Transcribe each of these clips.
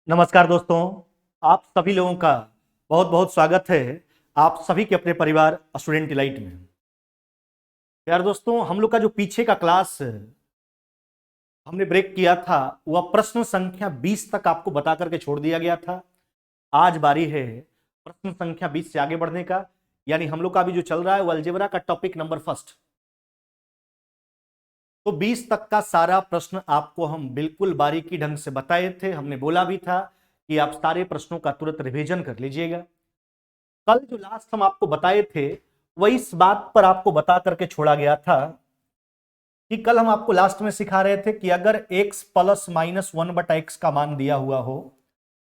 नमस्कार दोस्तों, आप सभी लोगों का बहुत बहुत स्वागत है आप सभी के अपने परिवार स्टूडेंट डिलाइट में। यार दोस्तों, हम लोग का जो पीछे का क्लास हमने ब्रेक किया था वह प्रश्न संख्या 20 तक आपको बता करके छोड़ दिया गया था। आज बारी है प्रश्न संख्या 20 से आगे बढ़ने का, यानी हम लोग का अभी जो चल रहा है वो अलजेब्रा का टॉपिक नंबर फर्स्ट। तो 20 तक का सारा प्रश्न आपको हम बिल्कुल बारीकी ढंग से बताए थे। हमने बोला भी था कि आप सारे प्रश्नों का तुरंत रिवीजन कर लीजिएगा। कल जो लास्ट हम आपको बताए थे वह इस बात पर आपको बता करके छोड़ा गया था कि कल हम आपको लास्ट में सिखा रहे थे कि अगर x प्लस माइनस 1/x का मान दिया हुआ हो,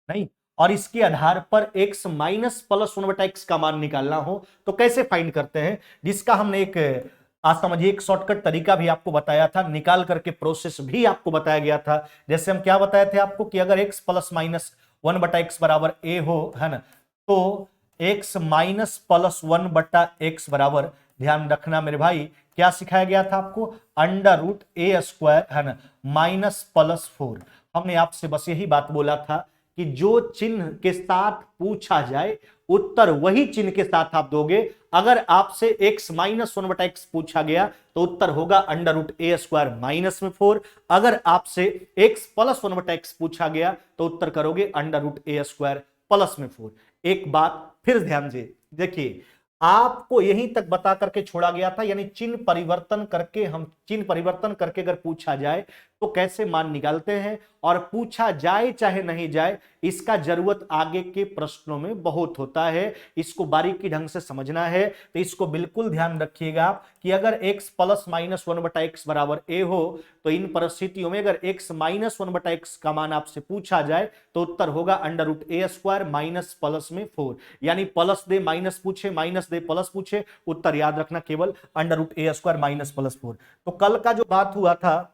नहीं, और इसके आधार पर x माइनस प्लस 1/x का मान निकालना हो तो कैसे फाइंड करते हैं, जिसका हमने एक आज समझिए एक शॉर्टकट तरीका भी आपको बताया था, निकाल करके प्रोसेस भी आपको बताया गया था। जैसे हम क्या बताए थे आपको कि अगर x प्लस माइनस 1/x बराबर a हो, है ना, तो x माइनस प्लस 1/x बराबर, ध्यान रखना मेरे भाई, क्या सिखाया गया था आपको, अंडर रूट ए स्क्वायर, है ना, माइनस प्लस 4। हमने आपसे बस यही बात बोला था कि जो चिन्ह के साथ पूछा जाए उत्तर वही चिन्ह के साथ आप दोगे। अगर आपसे x माइनस 1/x पूछा गया तो उत्तर होगा अंडर रूट ए स्क्वायर माइनस में 4। अगर आपसे x प्लस 1/x पूछा गया तो उत्तर करोगे अंडर रूट ए स्क्वायर प्लस में 4। एक बात फिर ध्यान से देखिए, आपको यहीं तक बता करके छोड़ा गया था, यानी चिन्ह परिवर्तन करके, हम चिन्ह परिवर्तन करके अगर पूछा जाए तो कैसे मान निकालते हैं, और पूछा जाए चाहे नहीं जाए इसका जरूरत आगे के प्रश्नों में बहुत होता है। इसको बारीकी ढंग से समझना है, तो इसको बिल्कुल ध्यान रखिएगा कि अगर x प्लस माइनस 1/x बराबर a हो तो इन परिस्थितियों में अगर x माइनस 1/x का मान आपसे पूछा जाए तो उत्तर होगा अंडर रूट ए स्क्वायर माइनस प्लस में 4। यानी प्लस दे माइनस पूछे, माइनस दे प्लस पूछे, उत्तर याद रखना केवल अंडर रूट ए स्क्वायर माइनस प्लस 4। तो कल का जो बात हुआ था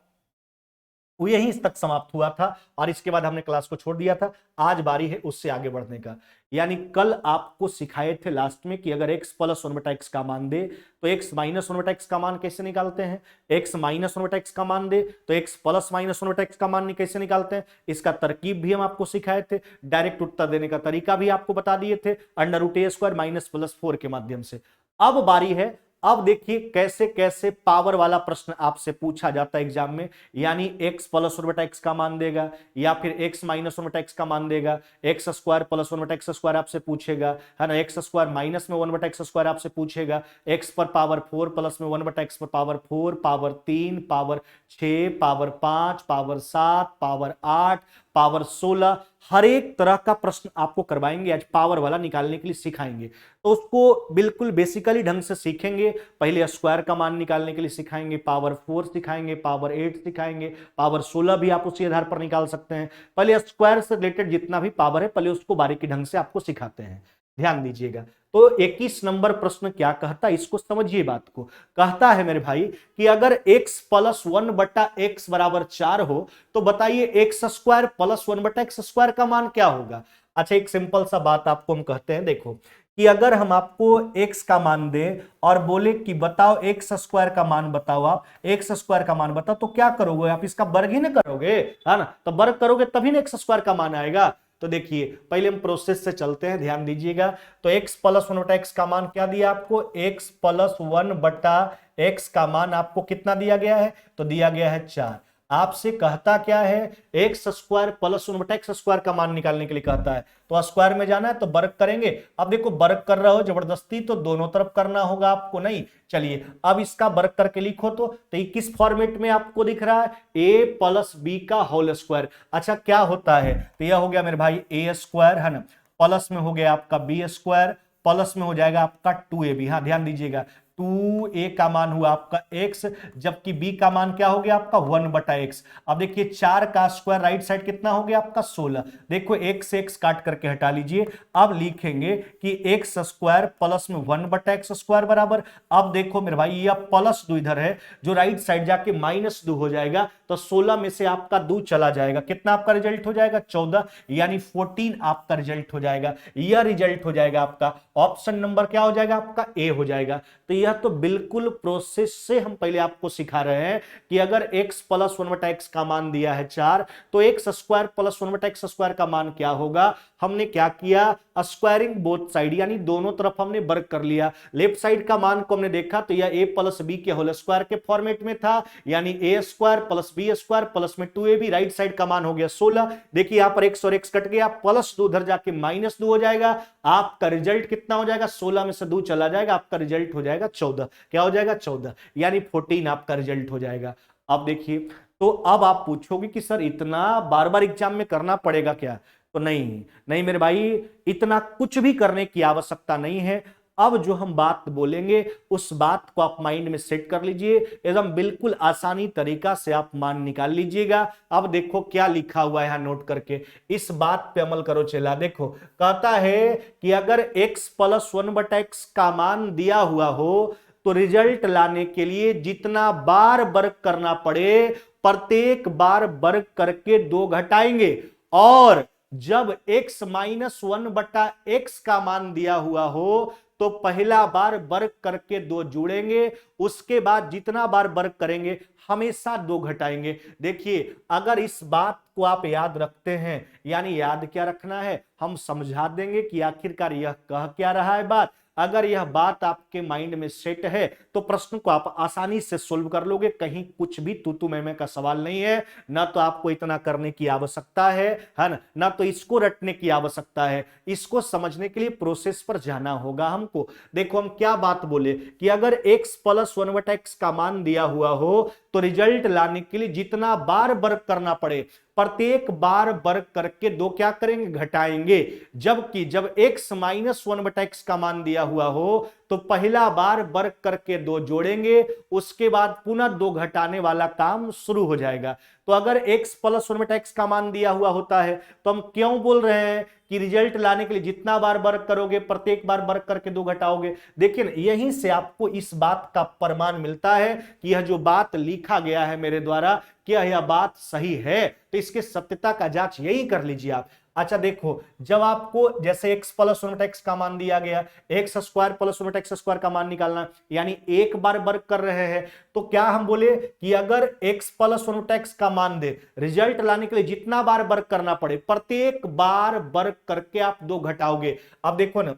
वो यहीं तक समाप्त हुआ था और इसके बाद हमने क्लास को छोड़ दिया था। आज बारी है उससे आगे बढ़ने का। यानी कल आपको सिखाए थे लास्ट में कि अगर x प्लस 1/x का मान दे तो x माइनस 1/x का मान कैसे निकालते हैं, x माइनस 1/x का मान दे तो x प्लस माइनस 1/x का मान कैसे निकालते हैं, इसका तरकीब भी हम आपको सिखाए थे, डायरेक्ट उत्तर देने का तरीका भी आपको बता दिए थे अंडर रूट ए स्क्वायर माइनस प्लस 4 के माध्यम से। अब बारी है, अब देखिए कैसे कैसे पावर वाला प्रश्न आपसे पूछा जाता है एग्जाम में। यानी x प्लस 1/x का मान देगा या फिर x माइनस 1/x का मान देगा, x square plus 1/x square आपसे पूछेगा, है ना, x स्क्वायर माइनस में 1/x स्क्वायर आपसे पूछेगा, x पर पावर 4 प्लस में 1/x पर power 4, power 3, power 6, power 5, power 7, power 8, power 16, हर एक तरह का प्रश्न आपको करवाएंगे। आज पावर वाला निकालने के लिए सिखाएंगे, तो उसको बिल्कुल बेसिकली ढंग से सीखेंगे। पहले स्क्वायर का मान निकालने के लिए सिखाएंगे, पावर 4 सिखाएंगे, पावर 8 सिखाएंगे, पावर 16 भी आप उसी आधार पर निकाल सकते हैं। पहले स्क्वायर से रिलेटेड जितना भी पावर है पहले उसको बारीकी ढंग से आपको सिखाते हैं, ध्यान दीजिएगा। तो 21 नंबर प्रश्न क्या कहता है इसको समझिए बात को। कहता है मेरे भाई कि अगर x प्लस 1/x बराबर 4 हो तो बताइए x square plus 1/x square का मान क्या होगा। अच्छा, एक सिंपल सा बात आपको हम कहते हैं, देखो कि अगर हम आपको x का मान दें और बोले कि बताओ x स्क्वायर का मान बताओ, आप x स्क्वायर का मान बताओ, तो क्या करोगे आप, इसका वर्ग ही ना करोगे, है ना, तो वर्ग करोगे तभी ना x स्क्वायर का मान आएगा। तो देखिए पहले हम प्रोसेस से चलते हैं, ध्यान दीजिएगा। तो x प्लस 1/x का मान क्या दिया आपको, x प्लस 1/x का मान आपको कितना दिया गया है, तो दिया गया है 4। आपसे कहता क्या है, x square plus 1/x square का मान निकालने के लिए कहता है, तो स्क्वायर में जाना है तो वर्ग करेंगे। अब देखो वर्ग कर रहे हो जबरदस्ती तो दोनों तरफ करना होगा आपको, नहीं, चलिए अब इसका वर्ग करके लिखो। तो ये किस फॉर्मेट में आपको दिख रहा है, a प्लस बी का होल स्क्वायर। अच्छा क्या होता है, तो यह हो गया मेरे भाई a स्क्वायर, है ना, प्लस में हो गया आपका बी स्क्वायर, प्लस में हो जाएगा आपका 2ab। हाँ ध्यान दीजिएगा, 2a का मान हुआ आपका x, जबकि b का मान क्या हो गया आपका 1/x। अब देखिए 4 का स्क्वायर राइट साइड कितना हो गया आपका 16। देखो x से x काट करके हटा लीजिए। अब लिखेंगे कि x स्क्वायर प्लस में 1/x स्क्वायर बराबर, अब देखो मेरे भाई यह प्लस 2 इधर है, जो राइट साइड जाके -2 हो जाएगा, तो 16 में से आपका 2 चला जाएगा, कितना आपका रिजल्ट हो जाएगा 14, यानी 14 आपका रिजल्ट हो जाएगा। यह रिजल्ट हो जाएगा आपका ऑप्शन नंबर क्या हो जाएगा आपका ए हो जाएगा। तो यह यह तो बिल्कुल प्रोसेस से हम पहले आपको सिखा रहे हैं कि अगर x प्लस 1/x का मान दिया है 4, तो x square plus 1/x square का मान क्या होगा। हमने क्या किया, स्क्वायरिंग बोथ साइड, यानी दोनों तरफ हमने वर्ग कर लिया। लेफ्ट साइड का मान को हमने देखा तो यह a प्लस बी के होल स्क्वायर के फॉर्मेट में था, यानी a square plus B square plus में 2ab, राइट साइड का मान हो गया 16। देखिए यहां पर x और x कट गया, प्लस 2 उधर जाके -2 हो जाएगा। आपका रिजल्ट कितना हो जाएगा, 16 में से 2 चला जाएगा, आपका रिजल्ट हो जाएगा 14। क्या हो जाएगा, 14, यानी 14 आपका रिजल्ट हो जाएगा। अब देखिए, तो अब आप पूछोगे कि सर इतना बार बार एग्जाम में करना पड़ेगा क्या, तो नहीं नहीं मेरे भाई, इतना कुछ भी करने की आवश्यकता नहीं है। अब जो हम बात बोलेंगे उस बात को आप माइंड में सेट कर लीजिए, एकदम बिल्कुल आसानी तरीका से आप मान निकाल लीजिएगा। अब देखो क्या लिखा हुआ है यहां, नोट करके इस बात पे अमल करो। चला देखो, कहता है कि अगर x प्लस 1/x का मान दिया हुआ हो तो रिजल्ट लाने के लिए जितना बार वर्ग करना पड़े, प्रत्येक बार वर्ग करके 2 घटाएंगे। और जब x माइनस 1/x का मान दिया हुआ हो तो पहला बार वर्ग करके 2 जोड़ेंगे, उसके बाद जितना बार वर्ग करेंगे हमेशा 2 घटाएंगे। देखिए अगर इस बात को आप याद रखते हैं, यानी याद क्या रखना है, हम समझा देंगे कि आखिरकार यह कह क्या रहा है बात। अगर यह बात आपके माइंड में सेट है तो प्रश्न को आप आसानी से सोल्व कर लोगे, कहीं कुछ भी तू मैं का सवाल नहीं है। ना तो आपको इतना करने की आवश्यकता है ना, ना तो इसको रटने की आवश्यकता है। इसको समझने के लिए प्रोसेस पर जाना होगा हमको। देखो हम क्या बात बोले कि अगर x प्लस 1/x का मान दिया हुआ हो तो रिजल्ट लाने के लिए जितना बार वर्ग करना पड़े, प्रत्येक बार वर्ग करके 2 क्या करेंगे, घटाएंगे। जबकि जब x माइनस 1/x का मान दिया हुआ हो तो पहला बार वर्ग करके 2 जोड़ेंगे, उसके बाद पुनः 2 घटाने वाला काम शुरू हो जाएगा। तो अगर x प्लस 1/x का मान दिया हुआ होता है तो हम क्यों बोल रहे हैं कि रिजल्ट लाने के लिए जितना बार वर्ग करोगे प्रत्येक बार वर्ग करके 2 घटाओगे। देखिए यहीं से आपको इस बात का प्रमाण मिलता है कि यह जो बात लिखा गया है मेरे द्वारा, क्या यह बात सही है। तो इसके सत्यता का जांच यही कर लीजिए आप। अच्छा देखो, जब आपको जैसे x प्लस 1/x का मान दिया गया, x square plus 1/x square का मान निकालना, यानी एक बार वर्ग कर रहे हैं, तो क्या हम बोले कि अगर x प्लस 1/x का मान दे, रिजल्ट लाने के लिए जितना बार वर्ग करना पड़े प्रत्येक बार वर्ग करके आप 2 घटाओगे। अब देखो ना,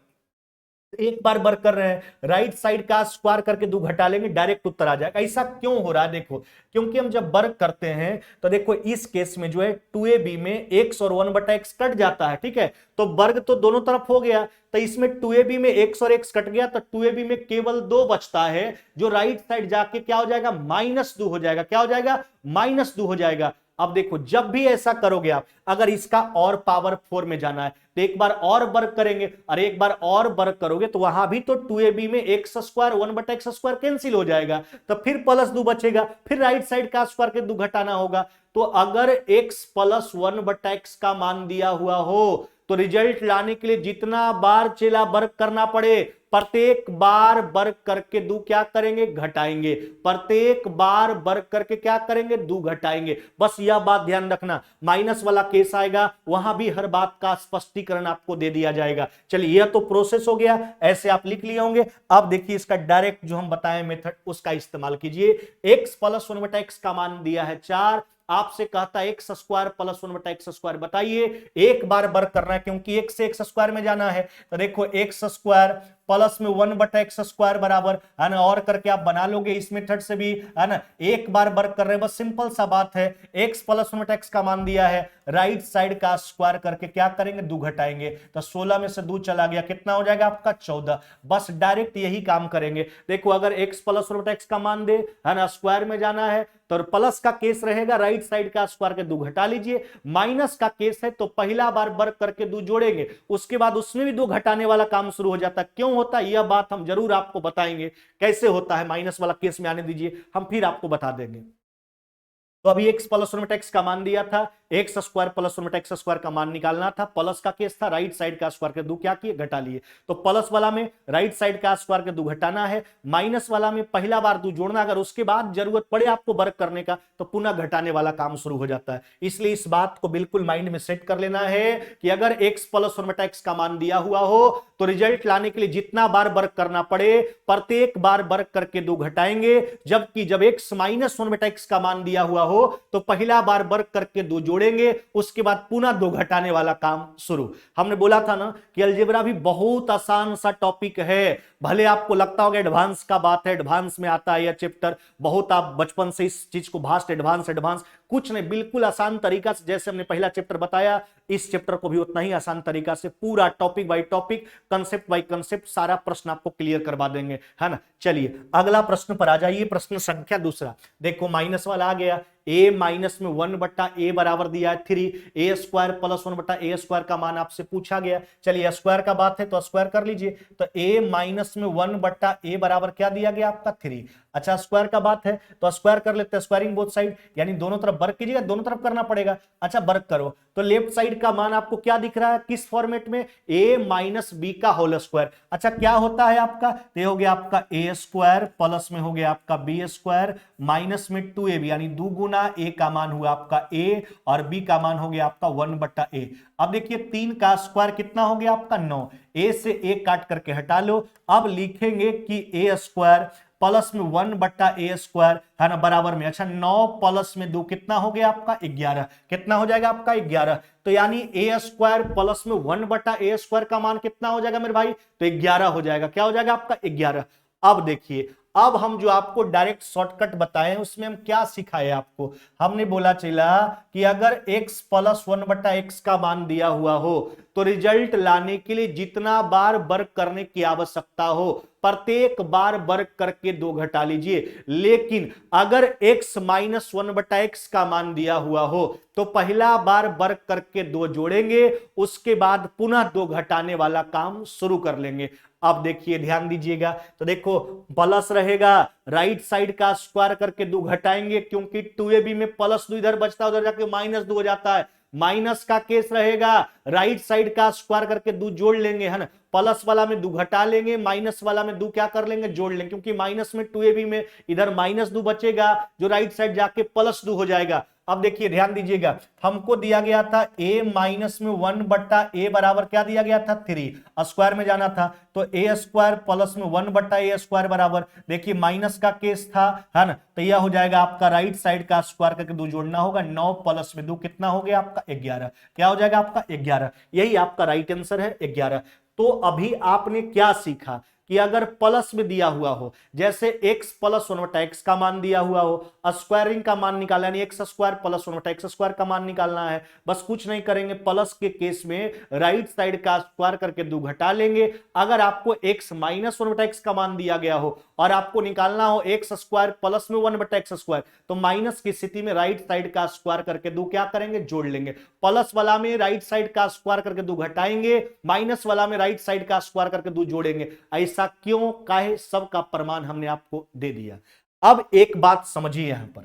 एक बार वर्ग कर रहे हैं, राइट साइड का स्क्वायर करके 2 घटा लेंगे, डायरेक्ट उत्तर आ जाएगा। ऐसा क्यों हो रहा है, देखो क्योंकि हम जब वर्ग करते हैं तो देखो इस केस में जो है 2ab में x और 1/x कट जाता है, ठीक है, तो वर्ग तो दोनों तरफ हो गया। तो इसमें 2ab में x और x कट गया तो 2ab में केवल 2 बचता है, जो राइट साइड जाके क्या हो जाएगा, -2 हो जाएगा। क्या हो जाएगा, -2 हो जाएगा। अब देखो जब भी ऐसा करोगे आप, अगर इसका और पावर 4 में जाना है तो एक बार और वर्ग करेंगे, और एक बार और वर्ग करोगे तो वहां भी तो 2ab में x square 1/x square cancel हो जाएगा, तो फिर +2 बचेगा, फिर राइट साइड का स्क्वायर के 2 घटाना होगा। तो अगर x प्लस 1/x का मान दिया हुआ हो तो रिजल्ट लाने के लिए जितना बार चेला वर्ग करना पड़े, प्रत्येक बार वर्ग करके 2 क्या करेंगे, घटाएंगे। प्रत्येक बार वर्ग करके क्या करेंगे, 2 घटाएंगे। बस यह बात ध्यान रखना, माइनस वाला केस आएगा वहां भी हर बात का स्पष्टीकरण आपको दे दिया जाएगा। चलिए यह तो प्रोसेस हो गया, ऐसे आप लिख लिए होंगे। अब देखिए इसका डायरेक्ट जो हम बताएं मेथड, उसका इस्तेमाल कीजिए। x प्लस 1/x का मान दिया है 4, आपसे कहता है x square plus 1/x square बताइए। एक बार वर्ग करना है क्योंकि x से x स्क्वायर में जाना है, तो देखो x स्क्वायर प्लस में 1/x स्क्वायर बराबर है ना, और करके आप बना लोगे इस मेथड से भी, है ना। एक बार वर्ग कर रहे हैं, बस सिंपल सा बात है। x प्लस 1/x का मान दिया है, राइट साइड का स्क्वायर करके क्या करेंगे, 2 घटाएंगे, तो 16 में से 2 चला गया, कितना हो जाएगा आपका 14। बस डायरेक्ट यही काम करेंगे। देखो अगर x प्लस 1/x का मान दे, है ना, स्क्वायर में जाना है तो प्लस का केस रहेगा, राइट साइड का स्क्वायर के 2 घटा लीजिए। माइनस का केस है तो पहला बार वर्ग करके 2 जोड़ेंगे, उसके बाद उसमें भी 2 घटाने वाला काम शुरू हो जाता है। क्यों होता है यह बात हम जरूर आपको बताएंगे, कैसे होता है माइनस वाला केस में आने दीजिए, हम फिर आपको बता देंगे। तो अभी एक्स प्लस वन बटा एक्स का मान दिया था, एक्स स्क्वायर प्लस वन बटा एक्स स्क्वायर का मान निकालना था। प्लस का केस था, राइट साइड का स्क्वायर के दो क्या किए, घटा लिए। तो प्लस वाला में राइट साइड का स्क्वायर के दो घटाना है, माइनस वाला में पहला बार दो जोड़ना, अगर उसके बाद जरूरत पड़े आपको वर्क करने का तो पुनः घटाने वाला काम शुरू हो जाता है। इसलिए इस बात को बिल्कुल माइंड में सेट कर लेना है कि अगर एक्स प्लस वन बटा एक्स का मान दिया हुआ हो तो रिजल्ट लाने के लिए जितना बार वर्क करना पड़े प्रत्येक बार वर्क करके दो घटाएंगे, जबकि जब एक्स माइनस वन बटा एक्स का मान दिया हुआ हो तो पहला बार वर्क करके दो जोड़ेंगे, उसके बाद पुनः दो घटाने वाला काम शुरू। हमने बोला था ना कि अलजेब्रा भी बहुत आसान सा टॉपिक है, भले आपको लगता होगा एडवांस का बात है, एडवांस में आता है यह चैप्टर, बहुत आप बचपन से इस चीज को भास्ट एडवांस एडवांस, कुछ नहीं, बिल्कुल आसान तरीका से जैसे हमने पहला चैप्टर बताया इस चैप्टर को भी उतना ही आसान तरीका से पूरा topic by topic, concept by concept सारा प्रश्न आपको क्लियर करवा देंगे, है ना। चलिए अगला प्रश्न पर आ जाइए, प्रश्न संख्या दूसरा। देखो माइनस वाला आ गया, ए माइनस में वन बट्टा ए बराबर दिया है 3, ए स्क्वायर प्लस वन बट्टा ए स्क्वायर का मान आपसे पूछा गया। चलिए स्क्वायर का बात है तो स्क्वायर कर लीजिए। तो ए माइनस में वन बट्टा ए बराबर क्या दिया गया आपका 3। अच्छा स्क्वायर का बात है तो स्क्वायर कर लेते हैं, स्क्वायरिंग बोथ साइड, यानी दोनों तरफ वर्क कीजिएगा, दोनों तरफ करना पड़ेगा। अच्छा वर्क करो तो लेफ्ट साइड का मान आपको क्या दिख रहा है, किस फॉर्मेट में, ए माइनस बी का होल स्क्वायर। अच्छा क्या होता है आपका, ये हो गया आपका ए स्क्वायर प्लस में हो गया आपका बी स्क्वायर माइनस में 2ab, यानी दो गुना ए का मान हुआ आपका ए और बी का मान हो गया आपका 1 बट्टा ए। अब देखिए 3 का स्क्वायर कितना हो गया आपका 9, ए से ए काट करके हटा लो। अब लिखेंगे कि ए स्क्वायर प्लस में 1 बट्टा ए स्क्वायर है ना बराबर में, अच्छा 9 प्लस में 2 कितना हो गया आपका 11, कितना हो जाएगा आपका 11। तो यानी ए स्क्वायर प्लस में 1 बट्टा ए स्क्वायर का मान कितना हो जाएगा मेरे भाई, तो 11 हो जाएगा। क्या हो जाएगा आपका 11। अब देखिए अब हम जो आपको डायरेक्ट शॉर्टकट बताए उसमें हम क्या सिखाए आपको, हमने बोला चला कि अगर x प्लस 1 बट्टा एक्स का मान दिया हुआ हो तो रिजल्ट लाने के लिए जितना बार वर्क करने की आवश्यकता हो प्रत्येक बार वर्क करके दो घटा लीजिए। लेकिन अगर x माइनस 1 बट्टा एक्स का मान दिया हुआ हो तो पहला बार वर्क करके दो जोड़ेंगे, उसके बाद पुनः दो घटाने वाला काम शुरू कर लेंगे। अब देखिए ध्यान दीजिएगा, तो देखो प्लस रहेगा, राइट साइड का स्क्वायर करके दो घटाएंगे क्योंकि 2ab में प्लस 2 इधर बचता है, उधर जाके माइनस 2 हो जाता है। माइनस का केस रहेगा, राइट साइड का स्क्वायर करके 2 जोड़ लेंगे, है ना, प्लस वाला में 2 घटा लेंगे, माइनस वाला में 2 क्या कर लेंगे, जोड़ लेंगे, क्योंकि माइनस में 2ab में इधर माइनस 2 बचेगा जो राइट साइड जाके प्लस 2 हो जाएगा। अब देखिए ध्यान दीजिएगा, हमको दिया गया था a माइनस में 1 बट्टा ए बराबर क्या दिया गया था 3, स्क्वायर में जाना था तो ए स्क्वायर प्लस में 1 बट्टा ए स्क्वायर बराबर, देखिए माइनस का केस था, है ना, तो यह हो जाएगा आपका राइट साइड का स्क्वायर करके 2 जोड़ना होगा, 9 प्लस में 2 कितना हो गया आपका 11, क्या हो जाएगा आपका 11, यही आपका राइट आंसर है 11। तो अभी आपने क्या सीखा कि अगर प्लस में दिया हुआ हो, जैसे x प्लस 1 बटा एक्स का मान दिया हुआ हो, स्क्वायरिंग का मान निकालना, यानी एक्स स्क्वायर प्लस 1 बटा एक्स स्क्वायर का मान निकालना है, बस कुछ नहीं करेंगे, प्लस के केस में राइट साइड का स्क्वायर करके 2 घटा लेंगे। अगर आपको x माइनस 1 बटा एक्स का मान दिया गया हो और आपको निकालना हो एक्स स्क्वायर प्लस में 1 बटा एक्स स्क्वायर, तो माइनस की स्थिति में राइट साइड का स्क्वायर करके 2 क्या करेंगे, जोड़ लेंगे। प्लस वाला में राइट साइड का स्क्वायर करके 2 घटाएंगे, माइनस वाला में राइट साइड का स्क्वायर करके 2 जोड़ेंगे। ऐसा क्यों काहे, सब का प्रमाण हमने आपको दे दिया। अब एक बात समझिए यहां पर,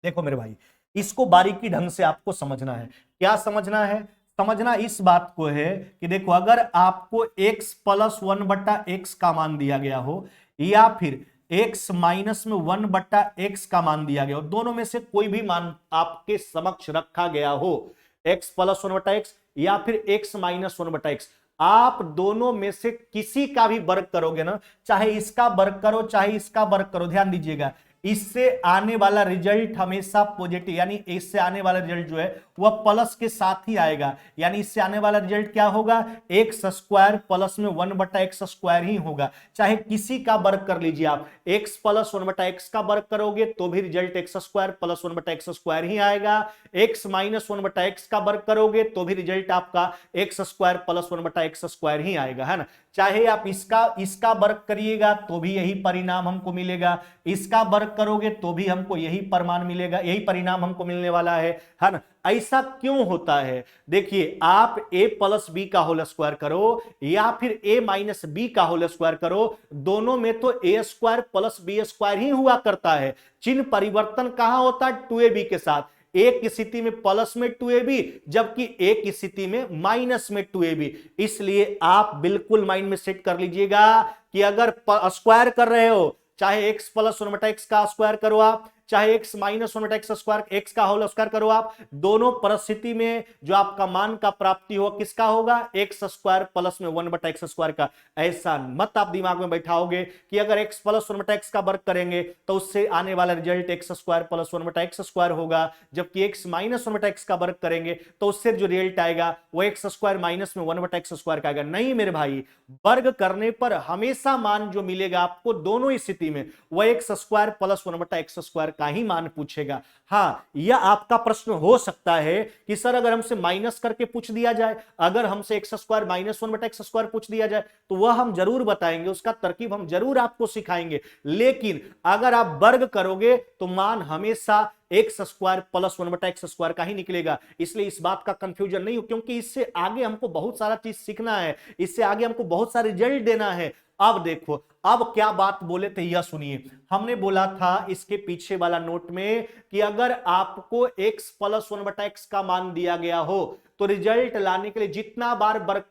देखो मेरे भाई इसको बारीकी ढंग से आपको समझना है। क्या समझना है, समझना इस बात को है कि देखो अगर आपको x प्लस 1 बट्टा एक्स का मान दिया गया हो या फिर x माइनस में 1 बट्टा एक्स का मान दिया गया हो, दोनों में से कोई भी मान आपके समक्ष रखा गया हो, x प्लस 1 बट्टा एक्स या फिर x माइनस 1 बट्टा एक्स, आप दोनों में से किसी का भी वर्क करोगे ना, चाहे इसका वर्क करो चाहे इसका वर्क करो, ध्यान दीजिएगा इससे आने वाला रिजल्ट हमेशा पॉजिटिव, यानी इससे आने वाला रिजल्ट जो है वह प्लस के साथ ही आएगा, यानी इससे आने वाला रिजल्ट क्या होगा, एक्स स्क्वायर प्लस में 1 बटा एक्स स्क्वायर ही होगा। चाहे किसी का वर्क कर लीजिए आप, एक्स प्लस 1 बटा एक्स का वर्क करोगे तो भी रिजल्ट एक्स स्क्वायर प्लस 1 बटा एक्स स्क्वायर ही आएगा, एक्स माइनस 1 बटा एक्स का वर्क करोगे तो भी रिजल्ट आपका एक्स स्क्वायर प्लस 1 बटा एक्स स्क्वायर ही आएगा, है ना। चाहे आप इसका वर्क करिएगा तो भी यही परिणाम हमको मिलेगा, इसका वर्क वर्ग करोगे तो भी हमको यही परिणाम मिलेगा, यही परिणाम हमको मिलने वाला है ना। ऐसा क्यों होता है? देखिए, आप a प्लस बी का होल स्क्वायर करो या फिर a माइनस बी का होल स्क्वायर करो, दोनों में तो a square plus B square ही हुआ करता है। चिन्ह परिवर्तन कहां होता है? 2ab के साथ। एक स्थिति में प्लस में 2ab, जबकि एक स्थिति में माइनस में 2ab। इसलिए आप बिल्कुल माइंड में सेट कर लीजिएगा कि अगर स्क्वायर कर रहे हो, चाहे x प्लस 1 बटा एक्स का स्क्वायर करो आप, चाहे x माइनस 1 बटा एक्स स्क्वायर, एक्स का होल स्क्वायर करो आप, दोनों परिस्थिति में जो आपका मान का प्राप्ति हो किसका होगा? एक्स स्क्वायर प्लस में 1 बटा एक्स स्क्वायर का। ऐसा मत आप दिमाग में बैठाओगे कि अगर x प्लस 1 बटा एक्स का वर्ग करेंगे तो उससे आने वाला रिजल्ट एक्स स्क्वायर प्लस 1 बटा एक्स स्क्वायर होगा, जबकि x माइनस 1 बटा एक्स का वर्ग करेंगे तो उससे जो रिजल्ट आएगा वो एक्स स्क्वायर माइनस में 1 बटा एक्स स्क्वायर का आएगा। नहीं मेरे भाई, वर्ग करने पर हमेशा मान जो मिलेगा आपको दोनों स्थिति में वह एक्स स्क्वायर प्लस 1 बटा एक्स स्क्वायर का ही मान पूछेगा। हाँ, यह आपका प्रश्न हो सकता है कि सर अगर हमसे माइनस करके पूछ दिया जाए, अगर हमसे एक्स स्क्वायर माइनस 1 बटा एक्स स्क्वायर पूछ दिया जाए तो वह हम जरूर बताएंगे, उसका तरकीब हम जरूर आपको सिखाएंगे। लेकिन अगर आप वर्ग करोगे तो मान हमेशा एक्स स्क्वायर प्लस 1 बटा एक्स स्क्वायर का ही निकलेगा। इसलिए इस बात का कंफ्यूजन नहीं हो, क्योंकि इससे आगे हमको बहुत सारा चीज सीखना है, इससे आगे हमको बहुत सारे रिजल्ट देना है। अब देखो, अब क्या बात बोले थे यह सुनिए। हमने बोला था इसके पीछे वाला नोट में कि अगर आपको x प्लस 1 बटा एक्स का मान दिया गया हो तो रिजल्ट लाने के लिए जितना बार वर्ग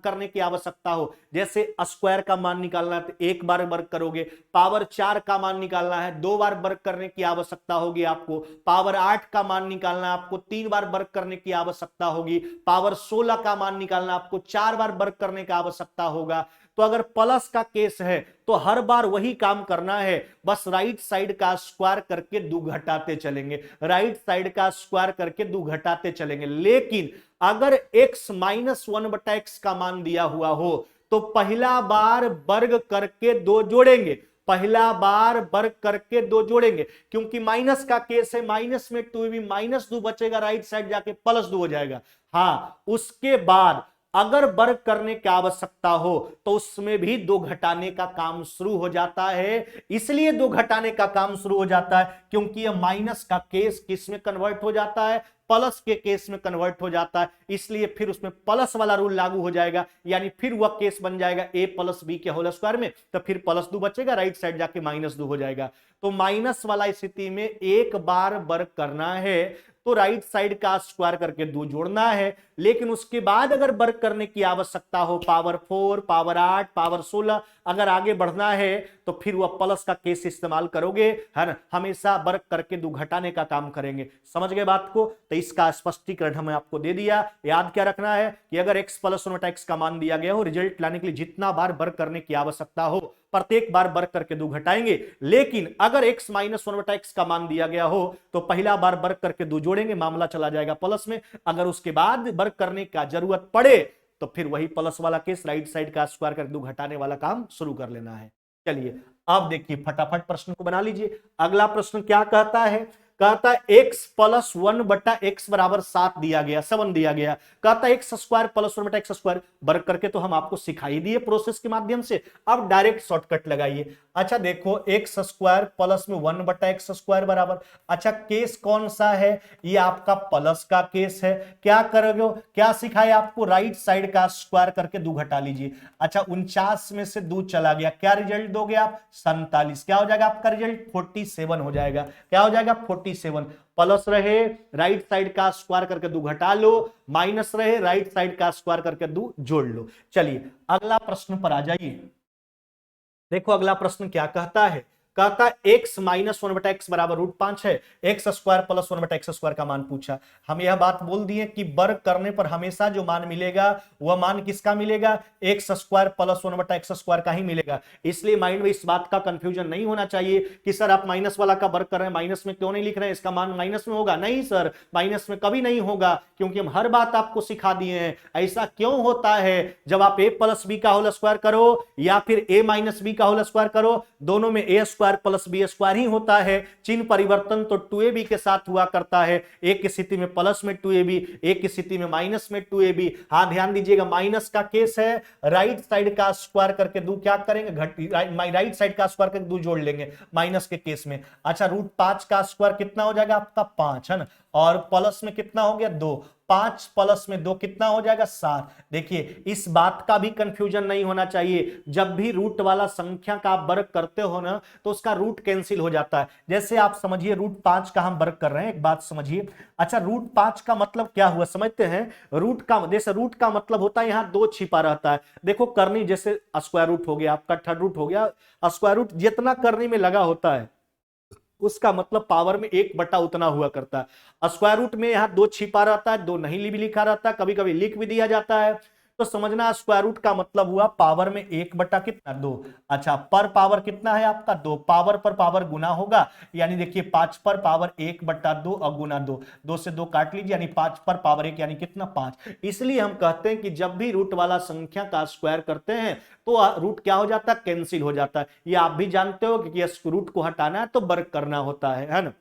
करने की आवश्यकता हो, जैसे स्क्वायर का मान निकालना है तो एक बार वर्ग करोगे, पावर 4 का मान निकालना है 2 बार वर्ग करने की आवश्यकता होगी आपको, पावर 8 का मान निकालना है आपको 3 बार वर्ग करने की आवश्यकता होगी, पावर 16 का मान निकालना आपको 4 बार वर्ग करने की आवश्यकता होगा। तो अगर प्लस का केस है तो हर बार वही काम करना है, बस राइट साइड का स्क्वायर करके 2 घटाते चलेंगे, राइट साइड का स्क्वायर करके 2 घटाते चलेंगे। लेकिन अगर x माइनस 1 बटा एक्स का मान दिया हुआ हो तो पहला बार वर्ग करके 2 जोड़ेंगे, पहला बार वर्ग करके 2 जोड़ेंगे, क्योंकि माइनस का केस है, माइनस में 2ab माइनस 2 बचेगा, राइट साइड जाके प्लस 2 हो जाएगा। हाँ, उसके बाद अगर वर्ग करने की आवश्यकता हो तो उसमें भी 2 घटाने का काम शुरू हो जाता है। इसलिए 2 घटाने का काम शुरू हो जाता है क्योंकि यह माइनस का केस किस में कन्वर्ट हो जाता है? प्लस के केस में कन्वर्ट हो जाता है। इसलिए फिर उसमें प्लस वाला रूल लागू हो जाएगा, यानी फिर वह केस बन जाएगा a प्लस बी के होल स्क्वायर में, तो फिर प्लस 2 बचेगा, राइट साइड जाके माइनस 2 हो जाएगा। तो माइनस वाला स्थिति में एक बार वर्ग करना है तो राइट साइड का स्क्वायर करके 2 जोड़ना है, लेकिन उसके बाद अगर वर्ग करने की आवश्यकता हो, पावर 4, पावर 8, पावर 16 अगर आगे बढ़ना है तो फिर वह प्लस का केस इस्तेमाल करोगे, है ना। हमेशा वर्ग करके 2 घटाने का काम करेंगे। समझ गए बात को? तो इसका स्पष्टीकरण हमें आपको दे दिया। याद क्या रखना है कि अगर x प्लस 1 बटा एक्स का मान दिया गया हो, रिजल्ट लाने के लिए जितना बार वर्ग करने की आवश्यकता हो प्रत्येक बार वर्ग करके 2 घटाएंगे। लेकिन अगर x माइनस 1 बटा एक्स का मान दिया गया हो तो पहला बार वर्ग करके 2 जोड़ेंगे, मामला चला जाएगा प्लस में। अगर उसके बाद वर्ग करने का जरूरत पड़े तो फिर वही प्लस वाला केस, राइट साइड का स्क्वायर करके 2 घटाने वाला काम शुरू कर लेना है। चलिए अब देखिए, फटाफट प्रश्न को बना लीजिए। अगला प्रश्न क्या कहता है? कहता है x प्लस 1 बटा एक्स बराबर 7 दिया गया, 7 दिया गया। कहता है एक्स स्क्वायर प्लस 1 बटा एक्स स्क्वायर वर्ग करके तो हम आपको सिखाई दिए प्रोसेस के माध्यम से, अब डायरेक्ट शॉर्टकट लगाइए। अच्छा देखो, एक्स स्क्वायर प्लस में 1 बटा एक्स स्क्वायर बराबर, अच्छा केस कौन सा है? ये आपका प्लस का केस है। क्या करोगे? क्या सिखाया आपको? राइट साइड का स्क्वायर करके 2 घटा लीजिए। अच्छा 49 में से 2 चला गया, क्या रिजल्ट दोगे आप? 47। क्या हो जाएगा आपका रिजल्ट? 47 हो जाएगा। क्या हो जाएगा? 47। प्लस रहे राइट साइड का स्क्वायर करके 2 घटा लो, माइनस रहे राइट साइड का स्क्वायर करके 2 जोड़ लो। चलिए अगला प्रश्न पर आ जाइए। देखो अगला प्रश्न क्या कहता है? कहता है x माइनस 1 बटा एक्स बराबर √5 है, एक्स स्क्वायर प्लस 1 बटा एक्स स्क्वायर का मान पूछा। हम यह बात बोल दिए कि वर्ग करने पर हमेशा जो मान मिलेगा वह मान किसका मिलेगा? एक्स स्क्वायर प्लस 1 बटा एक्स स्क्वायर का ही मिलेगा। इसलिए माइंड में इस बात का कंफ्यूजन नहीं होना चाहिए कि सर आप माइनस वाला का वर्ग कर रहे हैं, माइनस में क्यों नहीं लिख रहे हैं, इसका मान माइनस में होगा। नहीं सर, माइनस में कभी नहीं होगा, क्योंकि हम हर बात आपको सिखा दिए हैं। ऐसा क्यों होता है? जब आप a प्लस बी का होल स्क्वायर करो या फिर a माइनस बी का होल स्क्वायर करो दोनों में ए स्क्वायर प्लस बी स्क्वायर ही होता है। चिन्ह परिवर्तन तो 2ab के साथ हुआ करता है, एक की स्थिति में प्लस में 2ab, एक की स्थिति में माइनस में 2ab। हाँ ध्यान दीजिएगा, माइनस का केस है, राइट साइड का स्क्वायर करके दो क्या करेंगे, राइट साइड का स्क्वायर करके दो जोड़ लेंगे माइनस के केस में। अच्छा, √5 का स्क्वायर कितना हो जाएगा आपका 5 है ना, और प्लस में कितना हो गया 2, 5 प्लस में 2 कितना हो जाएगा 7। देखिए इस बात का भी कंफ्यूजन नहीं होना चाहिए, जब भी रूट वाला संख्या का आप वर्ग करते हो ना तो उसका रूट कैंसिल हो जाता है। जैसे आप समझिए √5 का हम वर्ग कर रहे हैं, एक बात समझिए। अच्छा, √5 का मतलब क्या हुआ समझते हैं, रूट का जैसे रूट का मतलब होता है यहां 2 छिपा रहता है। देखो करनी जैसे स्क्वायर रूट हो गया आपका, थर्ड रूट हो गया, स्क्वायर रूट जितना करनी में लगा होता है उसका मतलब पावर में 1 बटा उतना हुआ करता है। स्क्वायर रूट में यहां 2 छिपा रहता है, 2 नहीं भी लिखा रहता है, कभी कभी लिख भी दिया जाता है, तो समझना स्क्वायर रूट का मतलब हुआ पावर में 1 बटा कितना 2। अच्छा, पर पावर कितना है आपका 2, पावर पर पावर गुना होगा, यानी देखिए 5 पर पावर 1 बटा 2 और गुना 2, 2 से 2 काट लीजिए, यानी 5 पर पावर 1 यानी कितना 5। इसलिए हम कहते हैं कि जब भी रूट वाला संख्या का स्क्वायर करते हैं तो रूट क्या हो जाता है, कैंसिल हो जाता है। ये आप भी जानते हो कि रूट को हटाना है तो वर्ग करना होता है ना।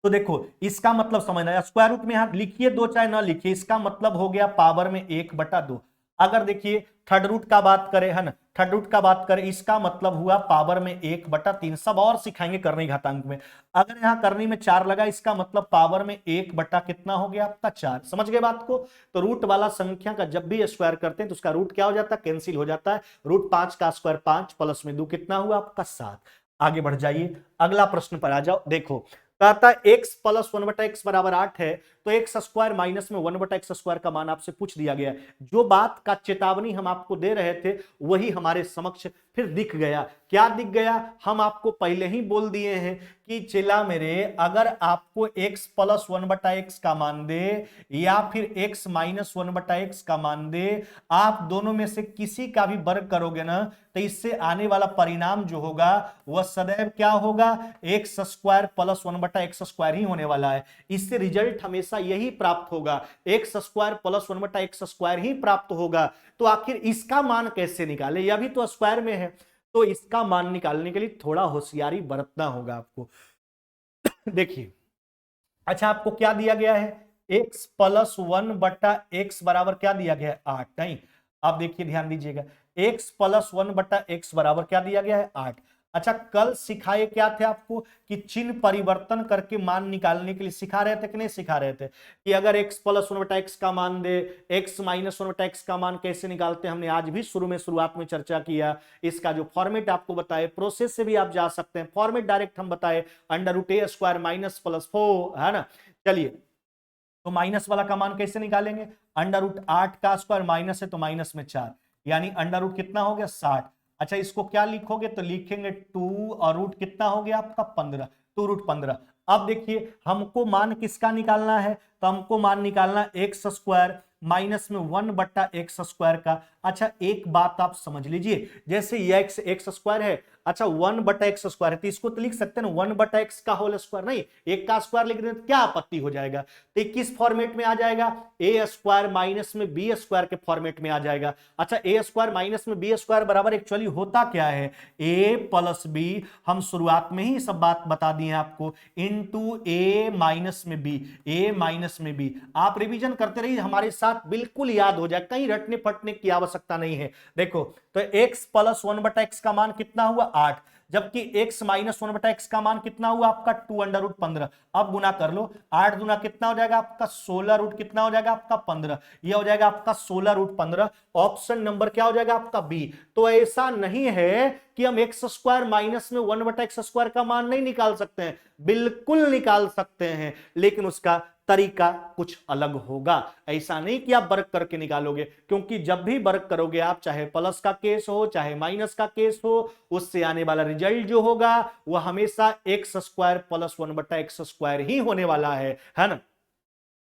तो देखो इसका मतलब समझना है, स्क्वायर रूट में यहां लिखिए 2 चाहे ना लिखिए, इसका मतलब हो गया पावर में 1 बटा 2। अगर देखिए थर्ड रूट का बात करें है ना, थर्ड रूट का बात करें, इसका मतलब हुआ पावर में 1 बटा 3। सब और सिखाएंगे करनी घातांक में। अगर यहां करनी में 4 लगा, इसका मतलब पावर में 1 बटा कितना हो गया आपका 4। समझ गए बात को। तो रूट वाला संख्या का जब भी स्क्वायर करते हैं तो उसका रूट क्या हो जाता है, कैंसिल हो जाता है। √5 का स्क्वायर 5 प्लस में 2 कितना हुआ आपका 7। आगे बढ़ जाइए, अगला प्रश्न पर आ जाओ। देखो कहता है x प्लस 1 बटा x बराबर 8 है, तो x स्क्वायर माइनस में 1 बटा x स्क्वायर का मान आपसे पूछ दिया गया है। जो बात का चेतावनी हम आपको दे रहे थे वही हमारे समक्ष फिर दिख गया। क्या दिख गया, हम आपको पहले ही बोल दिए हैं कि चला मेरे, अगर आपको x प्लस 1 बटा x का मान दे या फिर x माइनस 1 बटा x का मान दे, आप दोनों में से किसी का भी वर्ग करोगे ना तो इससे आने वाला परिणाम जो होगा वह सदैव क्या होगा, x स्क्वायर प्लस 1 बटा x स्क्वायर ही होने वाला है। इससे रिजल्ट हमेशा यही प्राप्त होगा, x स्क्वायर प्लस 1 बटा x स्क्वायर ही प्राप्त होगा। तो आखिर इसका मान कैसे निकाले, यह भी तो स्क्वायर में है, तो इसका मान निकालने के लिए थोड़ा होशियारी बरतना होगा आपको। देखिए, अच्छा आपको क्या दिया गया है, x प्लस 1 बटा x बराबर क्या दिया गया है 8। नहीं, आप देखिए ध्यान दीजिएगा, x प्लस 1 बटा x बराबर क्या दिया गया है 8। अच्छा, कल सिखाए क्या थे आपको कि चिन्ह परिवर्तन करके मान निकालने के लिए सिखा रहे थे कि नहीं सिखा रहे थे, कि अगर x प्लस 1 बटा x का मान दे, x माइनस 1 बटा x का मान कैसे निकालते हैं, हमने आज भी शुरुआत में चर्चा किया। इसका जो फॉर्मेट आपको बताए, प्रोसेस से भी आप जा सकते हैं, फॉर्मेट डायरेक्ट हम बताए, √a स्क्वायर माइनस प्लस 4 है ना। चलिए, तो माइनस वाला का मान कैसे निकालेंगे, √8 का स्क्वायर माइनस है तो माइनस में 4, यानी अंडर रूट कितना हो गया 60। अच्छा, इसको क्या लिखोगे तो लिखेंगे 2 और रूट कितना हो गया आपका 15, 2√15। अब देखिए हमको मान किसका निकालना है, तो हमको मान निकालना x स्क्वायर माइनस में 1 बट्टा x स्क्वायर का। अच्छा, एक बात आप समझ लीजिए, जैसे ये x स्क्वायर है, अच्छा 1 बटा x स्क्वायर है तो इसको तो लिख सकते हैं ना 1 बटा x का होल स्क्वायर, नहीं एक का स्क्वायर लिख दें तो क्या आपत्ति हो जाएगा। तो किस फॉर्मेट में आ जाएगा, a स्क्वायर माइनस में b स्क्वायर के फॉर्मेट में आ जाएगा। अच्छा, a स्क्वायर माइनस में b स्क्वायर बराबर एक्चुअली होता क्या है, a प्लस b, हम शुरुआत में ही सब बात बता दी है आपको, इंटू a माइनस में b, a माइनस में b। आप रिवीजन करते रहिए, हमारे साथ बिल्कुल याद हो जाए, कहीं रटने फटने की आवश्यकता नहीं है। देखो तो x प्लस 1 बटा x का मान कितना हुआ 8, जबकि x माइनस 1 बटा x का मान कितना हुआ आपका 2√15। अब गुना कर लो, 8 गुना कितना हो जाएगा आपका 16, रूट कितना हो जाएगा आपका 15, यह हो जाएगा आपका 16√15। ऑप्शन नंबर क्या हो जाएगा आपका बी। तो ऐसा नहीं है कि हम x स्क्वायर माइनस में 1 बटा x स्क्वायर का मान नहीं निकाल सकते हैं, बिल्कुल निकाल सकते हैं, लेकिन उसका तरीका कुछ अलग होगा। ऐसा नहीं कि आप वर्ग करके निकालोगे, क्योंकि जब भी वर्ग करोगे आप, चाहे प्लस का केस हो चाहे माइनस का केस हो, उससे आने वाला रिजल्ट जो होगा वह हमेशा x स्क्वायर प्लस 1 बटा x स्क्वायर ही होने वाला है ना।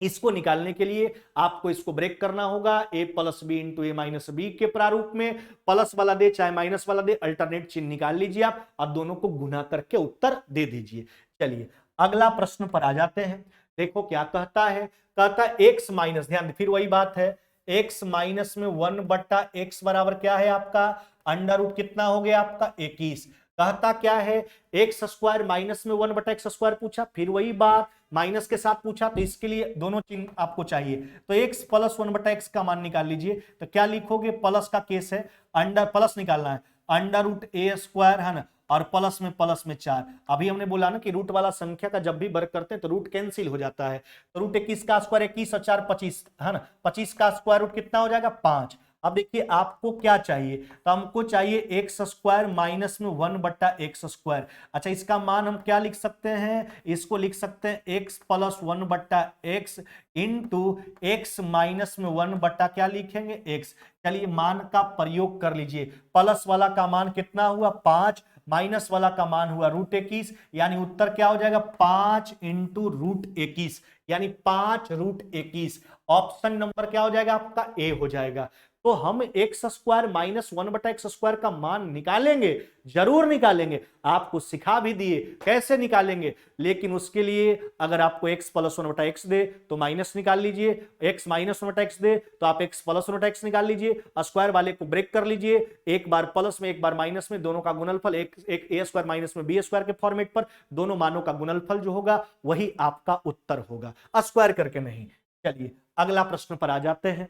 इसको निकालने के लिए आपको इसको ब्रेक करना होगा, a plus b into a minus b के प्रारूप में, प्लस वाला दे चाहे माइनस वाला दे, अल्टरनेट चिन्ह निकाल लीजिए आप और दोनों को गुना करके उत्तर दे दीजिए। चलिए अगला प्रश्न पर आ जाते हैं। देखो क्या कहता है, कहता है x माइनस, ध्यान फिर वही बात है, x माइनस में 1 बट्टा x बराबर क्या है आपका अंडर रूट कितना हो गया आपका 21। कहता क्या है, एक्स स्क्वायर माइनस में 1/x² पूछा, फिर वही बात माइनस के साथ पूछा, तो इसके लिए दोनों चिन्ह आपको चाहिए। तो x प्लस 1/x का मान निकाल लीजिए। तो क्या लिखोगे, प्लस का केस है, अंडर प्लस निकालना है, √a² है ना, और प्लस में 4। अभी हमने बोला ना कि रूट वाला संख्या का जब भी वर्ग करते हैं तो रूट कैंसिल हो जाता है। तो √21 का स्क्वायर 21 और 4 25 है ना, 25 का स्क्वायर रूट कितना हो जाएगा, 5। अब देखिए आपको क्या चाहिए, तो हमको चाहिए x² माइनस में 1/x²। अच्छा, इसका मान हम क्या लिख सकते हैं, इसको लिख सकते हैं x plus 1/x into x minus में 1 क्या लिखेंगे, x। चलिए मान का प्रयोग कर लीजिए, प्लस वाला का मान कितना हुआ 5, माइनस वाला का मान हुआ √21, यानी उत्तर क्या हो जाएगा 5 इंटू √21, यानी 5√21। ऑप्शन नंबर क्या हो जाएगा आपका, ए हो जाएगा। तो हम x² माइनस 1/x² का मान निकालेंगे, जरूर निकालेंगे, आपको सिखा भी दिए कैसे निकालेंगे। लेकिन उसके लिए अगर आपको x प्लस 1/x दे तो माइनस निकाल लीजिए, x माइनस 1/x दे तो आप x प्लस 1/x निकाल लीजिए, स्क्वायर वाले को ब्रेक कर लीजिए, एक बार प्लस में एक बार माइनस में, दोनों का गुणनफल एक a² माइनस में b² के फॉर्मेट पर दोनों मानों का गुणनफल जो होगा वही आपका उत्तर होगा, स्क्वायर करके नहीं। चलिए अगला प्रश्न पर आ जाते हैं।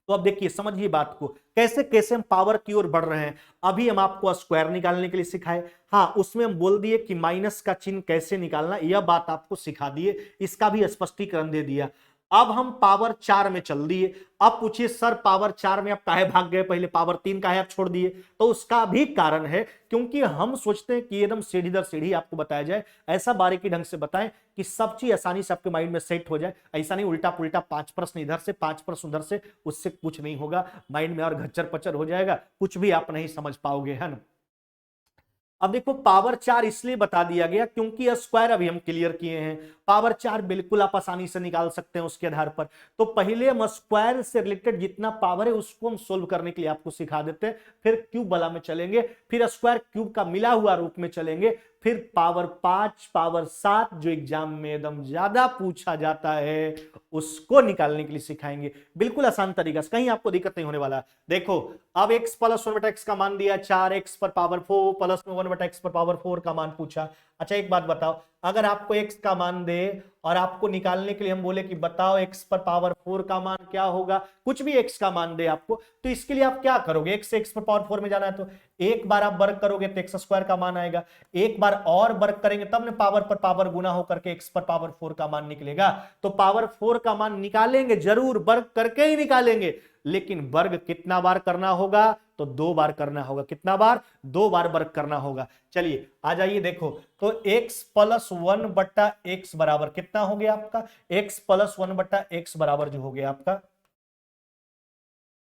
तो अब देखिए समझिए बात को, कैसे कैसे हम पावर की ओर बढ़ रहे हैं। अभी हम आपको स्क्वायर निकालने के लिए सिखाए, हाँ उसमें हम बोल दिए कि माइनस का चिन्ह कैसे निकालना, यह बात आपको सिखा दिए, इसका भी स्पष्टीकरण दे दिया। अब हम पावर 4 में चल दिए। अब पूछिए सर पावर 4 में आप काहे भाग गए, पहले पावर 3 काहे आप छोड़ दिए। तो उसका भी कारण है, क्योंकि हम सोचते हैं कि एकदम सीढ़ी दर सीढ़ी आपको बताया जाए, ऐसा बारीकी ढंग से बताएं कि सब चीज आसानी से आपके माइंड में सेट हो जाए। ऐसा नहीं उल्टा पुल्टा 5 प्रश्न इधर से 5 प्रश्न उधर से, उससे कुछ नहीं होगा, माइंड में और घच्चर पच्चर हो जाएगा, कुछ भी आप नहीं समझ पाओगे, है ना। अब देखो पावर 4 इसलिए बता दिया गया क्योंकि स्क्वायर अभी हम क्लियर किए हैं, पावर 4 बिल्कुल आप आसानी से निकाल सकते हैं उसके आधार पर। तो पहले हम स्क्वायर से रिलेटेड जितना पावर है उसको हम सोल्व करने के लिए आपको सिखा देते हैं, फिर क्यूब वाला में चलेंगे, फिर स्क्वायर क्यूब का मिला हुआ रूप में चलेंगे, फिर पावर 5 पावर 7 जो एग्जाम में एकदम ज्यादा पूछा जाता है उसको निकालने के लिए सिखाएंगे, बिल्कुल आसान तरीका से, कहीं आपको दिक्कत नहीं होने वाला। देखो अब x प्लस 1/x का मान दिया 4x पर पावर 4 प्लस में 1/x पर पावर 4 का मान पूछा। अच्छा एक बात बताओ, अगर आपको x का मान दे और आपको निकालने के लिए हम बोले कि बताओ x पर पावर 4 का मान क्या होगा, कुछ भी x का मान दे आपको, तो इसके लिए आप क्या करोगे, x से x पर पावर 4 में जाना है तो एक बार आप वर्ग करोगे तो x² का मान आएगा, एक बार और वर्ग करेंगे तब ने पावर पर पावर गुना होकर के x पर पावर 4 का मान निकलेगा। तो पावर 4 का मान निकालेंगे जरूर, वर्ग करके ही निकालेंगे, लेकिन वर्ग कितना बार करना होगा, तो 2 बार करना होगा। कितना बार, 2 बार वर्ग करना होगा। चलिए आ जाइए, देखो तो x प्लस 1/x बराबर कितना हो गया आपका, x प्लस 1/x बराबर जो हो गया आपका,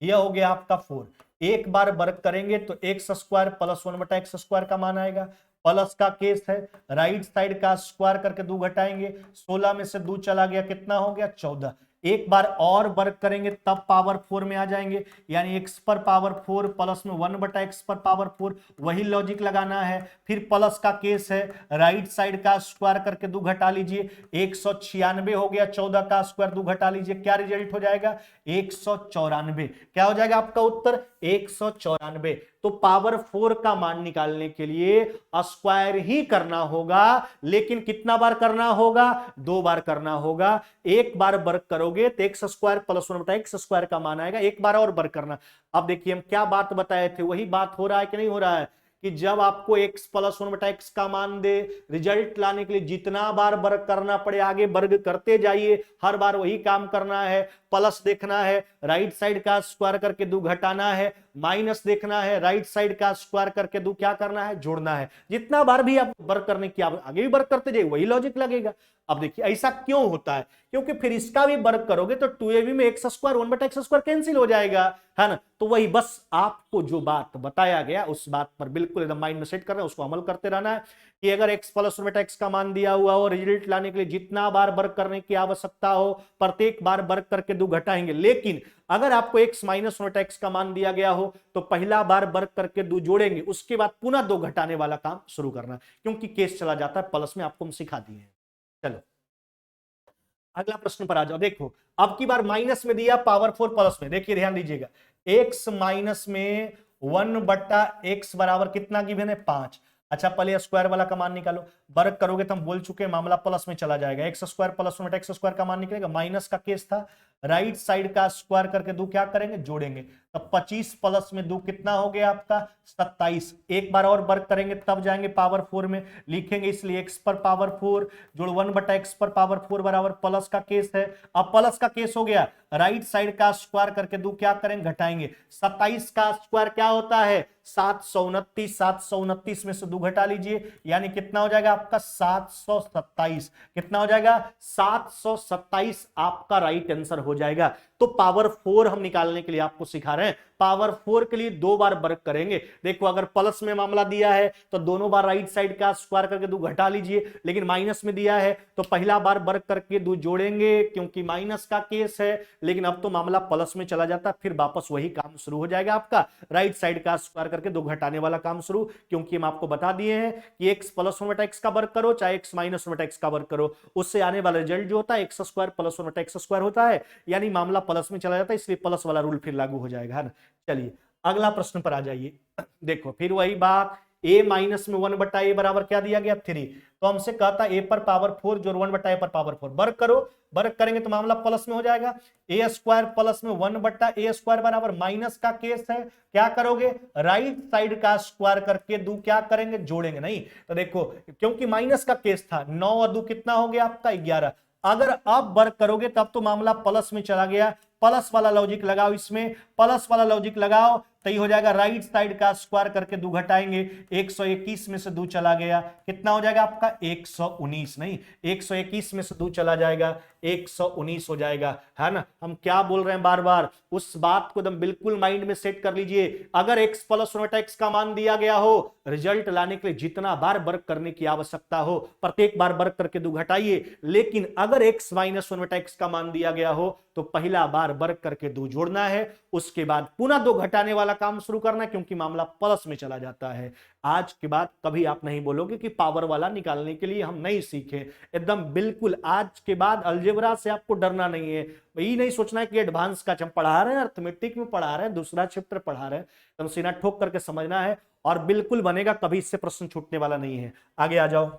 यह हो गया आपका 4। एक बार वर्ग करेंगे तो x² प्लस 1/x² का मान आएगा, प्लस का केस है, राइट साइड का स्क्वायर करके 2 घटाएंगे, 16 में से 2 चला गया, कितना हो गया 14। एक बार और वर्ग करेंगे तब पावर 4 में आ जाएंगे, यानी x पर पावर 4 प्लस में 1/x पर पावर 4, वही लॉजिक लगाना है। फिर प्लस का केस है, राइट साइड का स्क्वायर करके 2 घटा लीजिए, 196 हो गया, 14 का स्क्वायर 2 घटा लीजिए, क्या रिजल्ट हो जाएगा 194। क्या हो जाएगा आपका उत्तर 194। तो पावर 4 का मान निकालने के लिए स्क्वायर ही करना होगा, लेकिन कितना बार करना होगा, 2 बार करना होगा। एक बार वर्ग करोगे तो x² प्लस 1/x² का मान आएगा, एक बार और वर्ग करना। अब देखिए हम क्या बात बताए थे, वही बात हो रहा है कि नहीं हो रहा है, कि जब आपको x प्लस 1/x का मान दे, रिजल्ट लाने के लिए जितना बार वर्ग करना पड़े आगे वर्ग करते जाइए, हर बार वही काम करना है। प्लस देखना है, राइट साइड का स्क्वायर करके 2 घटाना है, माइनस देखना है, राइट साइड का स्क्वायर करके 2 क्या करना है, जोड़ना है। जितना बार भी आप वर्ग करने की आगे भी वर्ग करते जाइए, वही लॉजिक लगेगा। अब देखिए ऐसा क्यों होता है, क्योंकि फिर इसका भी वर्ग करोगे तो 2ab में x² 1/x² कैंसिल हो जाएगा, है ना। तो वही बस आपको जो बात बताया गया उस बात पर बिल्कुल एकदम माइंड में सेट करना है, उसको अमल करते रहना है कि अगर x प्लस 1/x का मान दिया हुआ हो, रिजल्ट लाने के लिए जितना बार वर्ग करने की आवश्यकता हो प्रत्येक बार वर्ग करके 2 घटाएंगे। लेकिन अगर आपको x माइनस 1/x का मान दिया गया हो तो पहला बार वर्ग करके 2 जोड़ेंगे, उसके बाद पुनः 2 घटाने वाला काम शुरू करना, क्योंकि केस चला जाता है प्लस में, आपको हम सिखा दिए हैं। चलो अगला प्रश्न पर आ जाओ। देखो अब की बार माइनस में दिया पावर 4 प्लस में, देखिए ध्यान दीजिएगा, x माइनस में 1/x बराबर कितना गिवन है 5। अच्छा पहले स्क्वायर वाला का मान निकालो, वर्ग करोगे तो हम बोल चुके हैं मामला प्लस में चला जाएगा, एक्स स्क्वायर प्लस में एक्स स्क्वायर का मान निकलेगा, माइनस का केस था, राइट साइड का स्क्वायर करके दो क्या करेंगे जोड़ेंगे, तो 25 प्लस में दो कितना हो गया आपका 27। एक बार और वर्ग करेंगे तब जाएंगे पावर 4 में, लिखेंगे इसलिए एक्स पर पावर 4 जोड़ 1/x पर पावर 4 बराबर प्लस का केस है। अब प्लस का केस हो गया, राइट साइड का स्क्वायर करके दो क्या करेंगे घटाएंगे, 27 का स्क्वायर क्या होता है 729, 729 में से दो घटा लीजिए यानी कितना हो जाएगा आपका 727, कितना हो जाएगा 727 आपका राइट आंसर हो जाएगा। तो पावर 4 हम निकालने के लिए आपको सिखा रहे हैं, पावर 4 के लिए दो बार वर्ग करेंगे। देखो अगर प्लस में मामला दिया है तो दोनों बार राइट साइड का स्क्वायर करके दो घटा लीजिए, लेकिन माइनस में दिया है तो पहला बार वर्ग करके दो जोड़ेंगे क्योंकि माइनस का केस है, लेकिन अब तो मामला प्लस में चला जाता फिर वापस वही काम शुरू हो जाएगा आपका, राइट साइड का स्क्वायर करके दो घटाने वाला काम शुरू, क्योंकि हम आपको बता दिए हैं कि एक्स प्लस वन बटा एक्स का वर्ग करो चाहे एक्स माइनस वन बटा एक्स का वर्ग करो, उससे आने वाला रिजल्ट जो होता है एक्स स्क्वायर प्लस वन बटा एक्स स्क्वायर होता है, यानी मामला प्लस में चला जाता है, इसलिए प्लस वाला रूल फिर लागू हो जाएगा, है ना। चलिए अगला प्रश्न पर आ जाइए। देखो फिर वही बात, a माइनस में 1/a बराबर क्या दिया गया 3, तो हमसे कहता a पर पावर 4 जोड़ 1/a पर पावर 4, वर्ग करो, वर्ग करेंगे तो मामला प्लस में हो जाएगा, a स्क्वायर प्लस में 1/a स्क्वायर बराबर माइनस का केस है, क्या करोगे राइट साइड का स्क्वायर करके दो क्या करेंगे जोड़ेंगे, नहीं तो देखो क्योंकि माइनस का केस था 9 और 2 कितना हो गया आपका 11, अगर अब वर्ग करोगे तब तो मामला प्लस में चला गया, प्लस वाला लॉजिक लगाओ, इसमें प्लस वाला लॉजिक लगाओ तो ये हो जाएगा राइट साइड का स्क्वायर करके दो घटाएंगे, 121 में से दो चला गया कितना हो जाएगा आपका 119, नहीं 121 में से दो चला जाएगा 119 हो जाएगा, है ना। हम क्या बोल रहे हैं बार बार, उस बात को एकदम बिल्कुल माइंड में सेट कर लीजिए, अगर x प्लस वन एक्स का मान दिया गया हो, रिजल्ट लाने के लिए जितना बार वर्ग करने की आवश्यकता हो प्रत्येक बार वर्ग करके दो घटाइए, लेकिन अगर x माइनस वन एक्स का मान दिया गया हो तो पहला बार वर्ग करके दो जोड़ना है, उसके बाद पुनः दो घटाने वाला काम शुरू करना है क्योंकि मामला प्लस में चला जाता है। आज के बाद कभी आप नहीं बोलोगे कि पावर वाला निकालने के लिए हम नहीं सीखे, एकदम बिल्कुल आज के बाद अलजेब्रा से आपको डरना नहीं है, ये नहीं सोचना है कि एडवांस का हम पढ़ा रहे हैं, अर्थमेटिक में पढ़ा रहे हैं, दूसरा चैप्टर पढ़ा रहे हैं, एकदम सीना ठोक करके समझना है और बिल्कुल बनेगा, कभी इससे प्रश्न छूटने वाला नहीं है। आगे आ जाओ,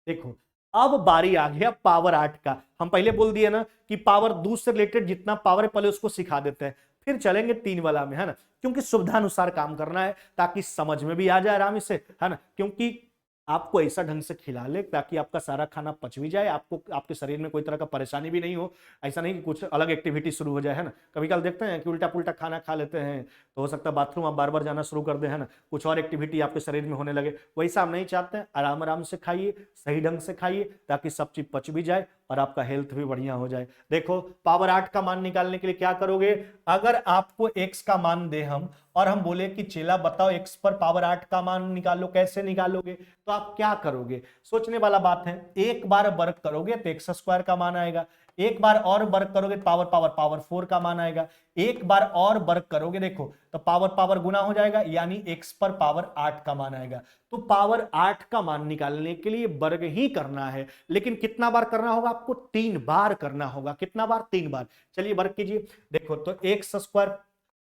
देखो अब बारी आ गया पावर 8 का, हम पहले बोल दिए ना कि पावर 2 से रिलेटेड जितना पावर है पहले उसको सिखा देते हैं, फिर चलेंगे 3 वाला में, है ना, क्योंकि सुविधा अनुसार काम करना है ताकि समझ में भी आ जाए आराम से, है ना, क्योंकि आपको ऐसा ढंग से खिला ले ताकि आपका सारा खाना पच भी जाए, आपको आपके शरीर में कोई तरह का परेशानी भी नहीं हो, ऐसा नहीं कि कुछ अलग एक्टिविटी शुरू हो जाए, है ना। कभी कल देखते हैं कि उल्टा पुल्टा खाना खा लेते हैं तो हो सकता है बाथरूम आप बार बार जाना शुरू कर दें, है ना, कुछ और एक्टिविटी आपके शरीर में होने लगे, वैसा हम नहीं चाहते हैं, आराम आराम से खाइए, सही ढंग से खाइए ताकि सब चीज पच भी जाए और आपका हेल्थ भी बढ़िया हो जाए। देखो पावर 8 का मान निकालने के लिए क्या करोगे, अगर आपको x का मान दे हम और हम बोले कि चेला बताओ x पर पावर 8 का मान निकालो, कैसे निकालोगे, तो आप क्या करोगे, सोचने वाला बात है, एक बार वर्ग करोगे तो एक्स स्क्वायर का मान आएगा, एक बार और वर्ग करोगे पावर पावर पावर 4 का मान आएगा, एक बार और वर्ग करोगे देखो तो पावर पावर गुना हो जाएगा यानी x पर पावर 8 का मान आएगा। तो पावर 8 का मान निकालने के लिए वर्ग ही करना है, लेकिन कितना बार करना होगा आपको 3 बार करना होगा, कितना बार 3 बार। चलिए वर्ग कीजिए, देखो तो एक्स स्क्वायर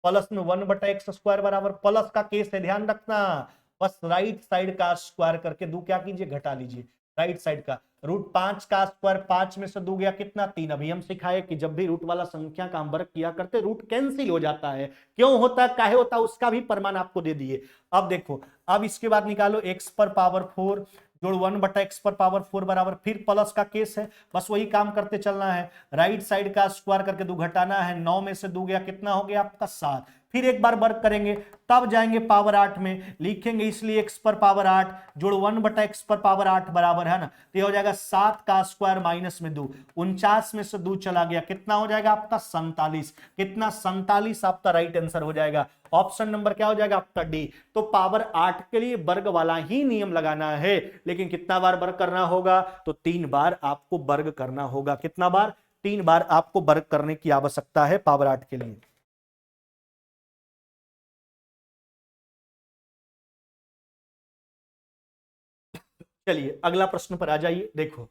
प्लस में 1/x स्क्वायर बराबर प्लस का केस है, ध्यान रखना, बस राइट साइड का स्क्वायर करके दो क्या कीजिए घटा लीजिए, राइट साइड का √5 का स्क्वायर 5 में से दो गया कितना 3, अभी हम सिखाए कि जब भी रूट वाला संख्या का हम वर्ग किया करते रूट कैंसिल हो जाता है, क्यों होता है काहे होता है उसका भी प्रमाण आपको दे दिए। अब देखो अब इसके बाद निकालो x पर पावर 4 जोड़ 1/x पर पावर 4 बराबर फिर प्लस का केस है, बस वही काम करते चलना है, राइट साइड का स्क्वायर करके दो घटाना है, 9 में से दो गया कितना हो गया आपका 7, फिर एक बार वर्ग करेंगे तब जाएंगे पावर 8 में, लिखेंगे इसलिए x पर पावर 8 जोड़ 1/x पर पावर 8 बराबर, है ना, तो ये हो जाएगा 7 का स्क्वायर माइनस में 2, 49 में से 2 चला गया कितना हो जाएगा आपका 47, कितना 47 आपका राइट आंसर हो जाएगा, ऑप्शन नंबर क्या हो जाएगा आपका डी। तो पावर 8 के लिए वर्ग वाला ही नियम लगाना है, लेकिन कितना बार वर्ग करना होगा, तो 3 बार आपको वर्ग करना होगा, कितना बार 3 बार आपको वर्ग करने की आवश्यकता है पावर 8 के लिए। चलिए अगला प्रश्न पर आ जाइए, देखो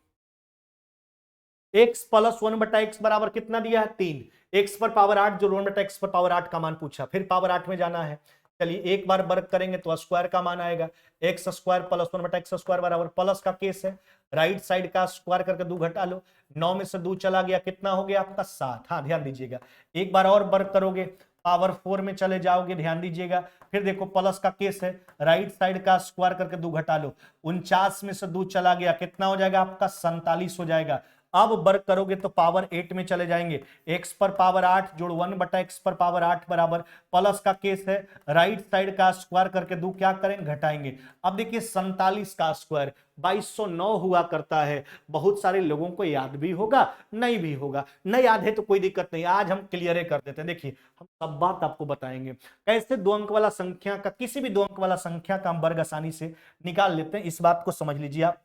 x प्लस 1/x बराबर कितना दिया है 3, x पर पावर 8 जो 1/x पर पावर 8 का मान पूछा, फिर पावर 8 में जाना है। चलिए एक बार वर्ग करेंगे तो स्क्वायर का मान आएगा, x square plus 1/x square बराबर प्लस का केस है, राइट साइड का स्क्वायर करके 2 घटा लो, 9 में से 2 चला गया, कितना हो गया आपका 7। हाँ ध्यान दीजिएगा, एक बार और वर्ग करोगे पावर 4 में चले जाओगे, ध्यान दीजिएगा, फिर देखो प्लस का केस है, राइट साइड का स्क्वायर करके 2 घटा लो, 49 में से 2 चला गया, कितना हो जाएगा आपका 47 हो जाएगा। अब वर्ग करोगे तो पावर 8 में चले जाएंगे, x पर पावर 8 जोड़ 1/x पर पावर 8 बराबर प्लस का केस है, राइट साइड का स्क्वायर करके 2 क्या करेंगे घटाएंगे। अब देखिए 47 का स्क्वायर 2209 हुआ करता है, बहुत सारे लोगों को याद भी होगा नहीं भी होगा, नहीं याद है तो कोई दिक्कत नहीं, आज हम क्लियर कर देते हैं। देखिए हम सब बात आपको बताएंगे कैसे 2 अंक वाला संख्या का, किसी भी 2 अंक वाला संख्या का हम वर्ग आसानी से निकाल लेते हैं, इस बात को समझ लीजिए आप।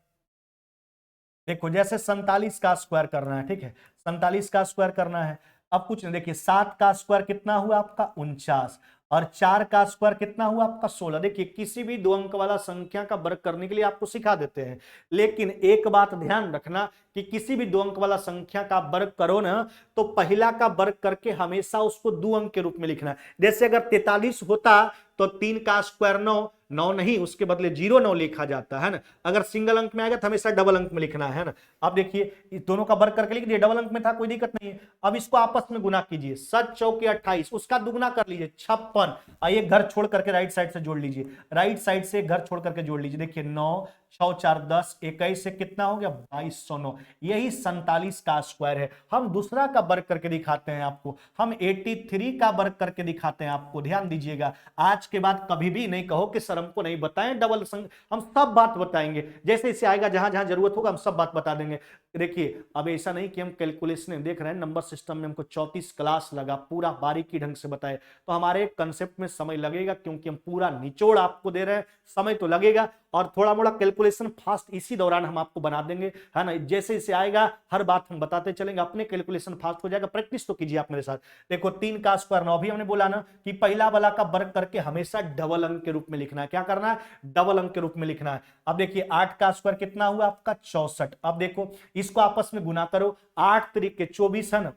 देखो जैसे 47 का स्क्वायर करना है, ठीक है, 47 का स्क्वायर करना है, अब कुछ नहीं, देखिए 7 का स्क्वायर कितना हुआ आपका 49 और 4 का स्क्वायर कितना हुआ आपका 16। देखिए किसी भी 2 अंक वाला संख्या का वर्ग करने के लिए आपको सिखा देते हैं, लेकिन एक बात ध्यान रखना कि किसी भी 2 अंक वाला संख्या का वर्ग करो ना तो पहला का वर्ग करके हमेशा उसको 2 अंक के रूप में लिखना है। जैसे अगर 43 होता तो 3 का स्क्वायर 9, 9 नहीं उसके बदले 0 लिखा जाता है ना, अगर सिंगल अंक में आएगा तो हमेशा डबल अंक में लिखना है ना। अब देखिए इस दोनों का वर्ग करके लिख दिए, डबल अंक में था कोई दिक्कत नहीं है। अब इसको आपस में गुना कीजिए, 7 चौके 28, उसका दुगना कर लीजिए 56, एक घर छोड़ करके राइट साइड से जोड़ लीजिए, राइट साइड से एक घर छोड़ करके जोड़ लीजिए, देखिए 9 6 4 10 21 से कितना हो गया 2209, यही 47 का स्क्वायर है। हम दूसरा का वर्ग करके दिखाते हैं आपको, हम 83 का वर्ग करके दिखाते हैं आपको, ध्यान दीजिएगा। आज के बाद कभी भी नहीं कहो कि सर हमको नहीं बताएं डबल संख्या, हम सब बात बताएंगे, जैसे इसे आएगा जहां जहां जरूरत होगा हम सब बात बता देंगे। देखिए अब ऐसा नहीं कि हम कैलकुलेशन देख रहे हैं, नंबर सिस्टम में हमको 34 क्लास लगा, पूरा बारीकी ढंग से बताए, तो हमारे कंसेप्ट में समय लगेगा क्योंकि हम पूरा निचोड़ आपको दे रहे हैं, समय तो लगेगा और थोड़ा मोड़ा कैलकुलेशन फास्ट इसी दौरान हम आपको बना देंगे, है ना। जैसे इसे आएगा हर बात हम बताते चलेंगे, अपने कैलकुलेशन फास्ट हो जाएगा, प्रैक्टिस तो कीजिए आप मेरे साथ। देखो 3 का स्क्वायर 9, भी हमने बोला ना कि पहला वाला का वर्ग करके हमेशा डबल अंक के रूप में लिखना है, क्या करना है डबल अंक के रूप में लिखना है। अब देखिए 8 का स्क्वायर कितना हुआ आपका 64, अब देखो इसको आपस में गुना करो, 8 तरीके 24 है ना,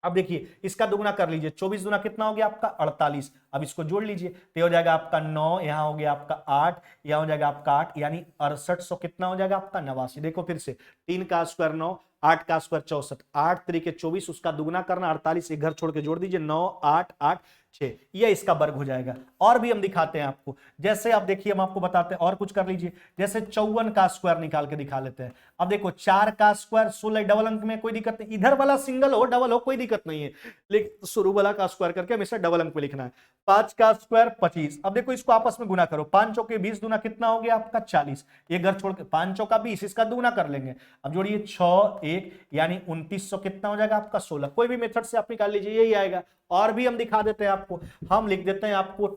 अब देखिए इसका दुगना कर लीजिए, 24 दुना कितना हो गया आपका 48, अब इसको जोड़ लीजिए तो हो जाएगा आपका 9, यहां हो गया आपका 8, यहां हो जाएगा आपका 8, यानी 6800 कितना हो जाएगा आपका 89। देखो फिर से 3 का स्क्वायर 9, 8 का स्क्वायर 64, 8 तरीके 24, उसका दुगना करना 48, एक घर छोड़ के जोड़ दीजिए 9 8 8 6, यह इसका वर्ग हो जाएगा। और भी हम दिखाते हैं आपको, जैसे आप देखिए हम आपको बताते हैं और कुछ कर लीजिए, जैसे 54 का स्क्वायर निकाल के दिखा लेते हैं। अब देखो 4 का स्क्वायर 16, डबल अंक में कोई दिक्कत नहीं, इधर वाला सिंगल हो डबल हो कोई दिक्कत नहीं है, लेकिन शुरू वाला का स्क्वायर करके हमेशा डबल अंक में लिखना है। 5 का स्क्वायर 25, अब देखो इसको आपस में गुना करो, 5 चौके 20 दुना कितना हो गया आपका 40, ये घर छोड़ के 5 चौका 20, इसका दुगना कर लेंगे, अब जोड़िए 6 1 यानी 2900 कितना हो जाएगा आपका 16, कोई भी मेथड से आप निकाल लीजिए यही आएगा। और भी हम दिखा देते हैं आपको, हम लिख देते हैं आपको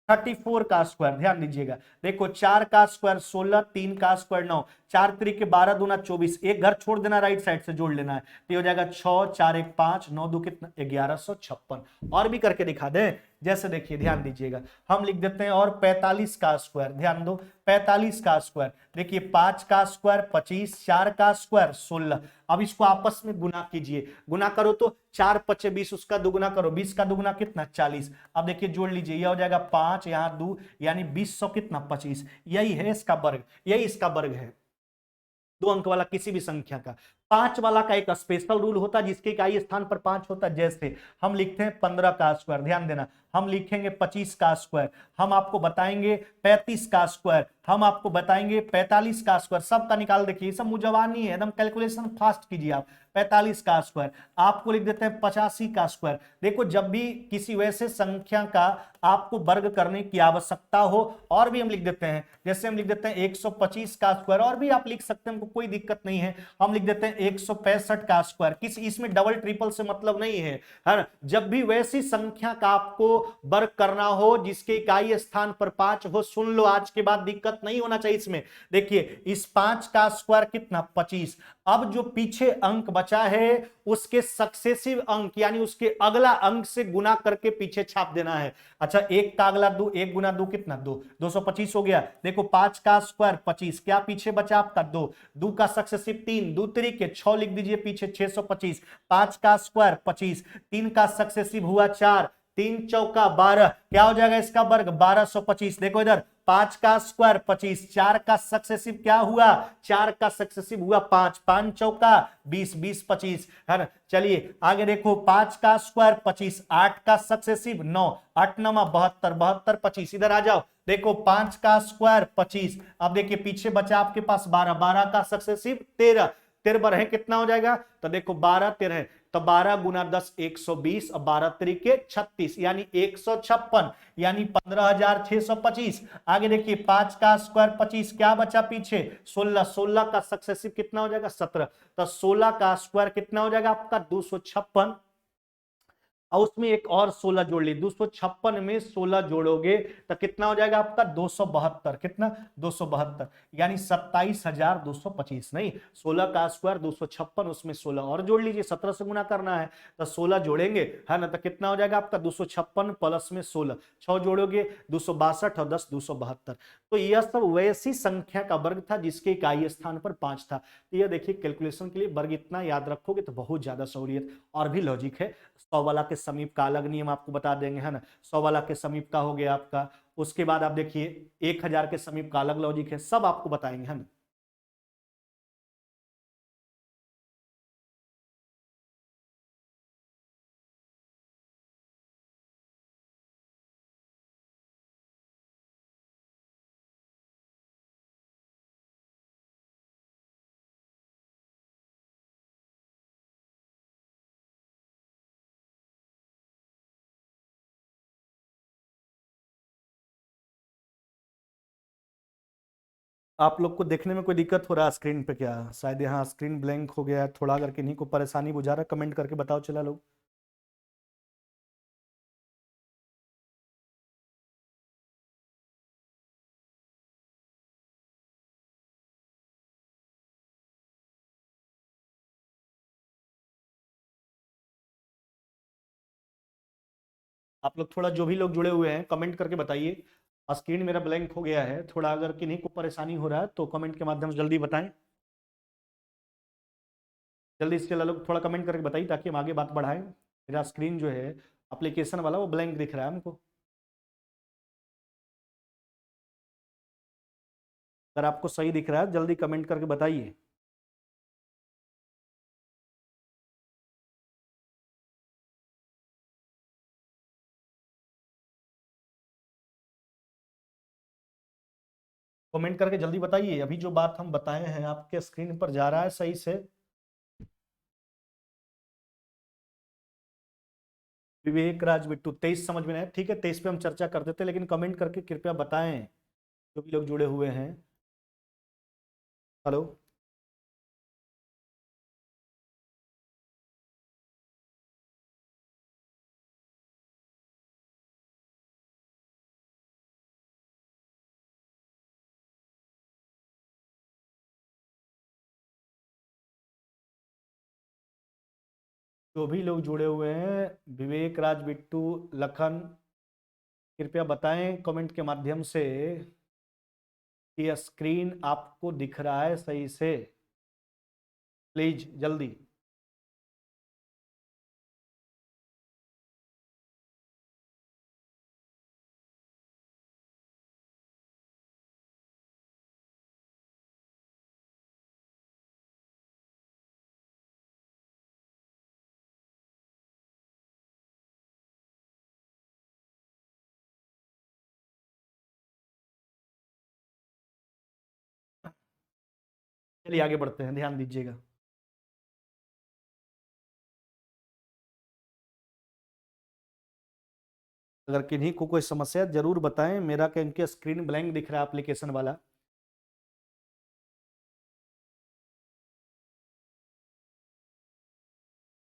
34 का स्क्वायर, ध्यान दीजिएगा, देखो 4 का स्क्वायर 16, 3 का स्क्वायर 9, 4 तरीके 12 दूना 24, एक घर छोड़ देना राइट साइड से जोड़ लेना है, तो हो जाएगा 6 4 1 5 9 2 कितना 1156। और भी करके दिखा दें, जैसे देखिए ध्यान दीजिएगा, हम लिख देते हैं और 45 का स्क्वायर, ध्यान दो 45 का स्क्वायर, देखिए 5 का स्क्वायर 25, 4 का स्क्वायर 16, अब इसको आपस में गुना कीजिए, गुना करो तो 4 5 20, उसका दुगुना करो, 20 का दुगुना कितना 40, अब देखिए जोड़ लीजिए, यह हो जाएगा 5 यहाँ 2 यानी 20 कितना 25, यही है इसका वर्ग, यही इसका वर्ग है 2 अंक वाला किसी भी संख्या का। 5 वाला का एक स्पेशल रूल होता है जिसके इकाई स्थान पर 5 होता है, जैसे हम लिखते हैं 15 का स्क्वायर, ध्यान देना, हम लिखेंगे 25 का स्क्वायर, हम आपको बताएंगे 35 का स्क्वायर, हम आपको बताएंगे 45 का स्क्वायर, सबका निकाल देखिए, सब मुजवानी है एकदम, कैलकुलेशन फास्ट कीजिए आप। 45 का स्क्वायर आपको लिख देते हैं 85 का स्क्वायर। देखो जब भी किसी वैसे संख्या का आपको वर्ग करने की आवश्यकता हो, और भी हम लिख देते हैं, जैसे हम लिख देते हैं 125 का स्क्वायर, और भी आप लिख सकते हैं, हमको कोई दिक्कत नहीं है, हम लिख देते हैं 165 का स्क्वायर, किस इसमें डबल ट्रिपल से मतलब नहीं है, है ना। जब भी वैसी संख्या का आपको वर्ग करना हो जिसके इकाई स्थान पर 5 हो, सुन लो आज के बाद दिक्कत नहीं होना चाहिए इसमें। देखिए इस 5 का स्क्वायर कितना 25, अब जो पीछे अंक बचा है उसके सक्सेसिव अंक यानी उसके अगला अंक से गुना करके पीछे छाप देना है। अच्छा, एक का अगला दो, एक गुना दो कितना, दो, 225 हो गया। देखो 5 का स्क्वायर 25, क्या पीछे बचा आपका दो, दो का सक्सेसिव 3, दो तरीके 6 लिख दीजिए पीछे 625, 5 का स्क्वायर 25, 3 का सक्सेसिव हुआ 4, 3 चौका 12, क्या हो जाएगा इसका वर्ग 1225। देखो इधर 5 का स्क्वायर 25, 4 का सक्सेसिव क्या हुआ, 4 का सक्सेसिव हुआ 5, 5 चौका 20, 20 25 है ना। चलिए आगे देखो 5 का स्क्वायर 25, 8 का सक्सेसिव 9, 8 नमा 72, 72 25, इधर आ जाओ। देखो 5 का स्क्वायर 25, अब देखिए पीछे बचा आपके पास 12, 12 का सक्सेसिव 13, 13 बढ़े कितना हो जाएगा, तो देखो 12 13 तो 12 गुना 10 120 और 12 तरीके 36 यानी 156 यानी 15,625। आगे देखिए 5 का स्क्वायर 25, क्या बचा पीछे 16, 16 का सक्सेसिव कितना हो जाएगा 17, तो 16 का स्क्वायर कितना हो जाएगा आपका 256 और उसमें एक और 16 जोड़ ली, 256 में 16 जोड़ोगे तो कितना हो जाएगा आपका 272, कितना 272 यानी 27,225। नहीं, 16 का स्क्वायर 256, उसमें 16 और जोड़ लीजिए, 17 से गुना करना है तो 16 जोड़ेंगे है ना, तो कितना हो जाएगा आपका 256 प्लस में 16, 6 जोड़ोगे 262 और 10 272। तो यह सब वैसी संख्या का वर्ग था जिसके इकाई स्थान पर 5 था। तो यह देखिए कैलकुलेशन के लिए वर्ग इतना याद रखोगे तो बहुत ज्यादा सहूलियत। और भी लॉजिक है, 100 वाला के समीप का अलग नियम आपको बता देंगे है ना, 100 वाला के समीप का हो गया आपका, उसके बाद आप देखिए 1000 के समीप का अलग लॉजिक है, सब आपको बताएंगे है ना। आप लोग को देखने में कोई दिक्कत हो रहा है स्क्रीन पे क्या, शायद यहाँ स्क्रीन ब्लैंक हो गया है थोड़ा, अगर किन्हीं को परेशानी बुझा रहा है कमेंट करके बताओ चला लोग। आप लोग थोड़ा जो भी लोग जुड़े हुए हैं कमेंट करके बताइए। स्क्रीन मेरा ब्लैंक हो गया है थोड़ा, अगर किन्हीं को परेशानी हो रहा है तो कमेंट के माध्यम से जल्दी बताएं। जल्दी से चला लोग थोड़ा कमेंट करके बताइए ताकि हम आगे बात बढ़ाएं। मेरा स्क्रीन जो है एप्लीकेशन वाला वो ब्लैंक दिख रहा है हमको। अगर आपको सही दिख रहा है जल्दी कमेंट करके बताइए। कमेंट करके जल्दी बताइए, अभी जो बात हम बताए हैं आपके स्क्रीन पर जा रहा है सही से। विवेक राज बिट्टू 23 समझ में आया, ठीक है 23 पे हम चर्चा कर देते, लेकिन कमेंट करके कृपया बताएं जो भी लोग जुड़े हुए हैं। हेलो। जो भी लोग जुड़े हुए हैं, विवेक राज बिट्टू लखन, कृपया बताएं कमेंट के माध्यम से कि स्क्रीन आपको दिख रहा है सही से, प्लीज जल्दी। चलिए आगे बढ़ते हैं, ध्यान दीजिएगा। अगर किन्हीं को कोई समस्या है, जरूर बताएं, मेरा क्योंकि स्क्रीन ब्लैंक दिख रहा है एप्लीकेशन वाला।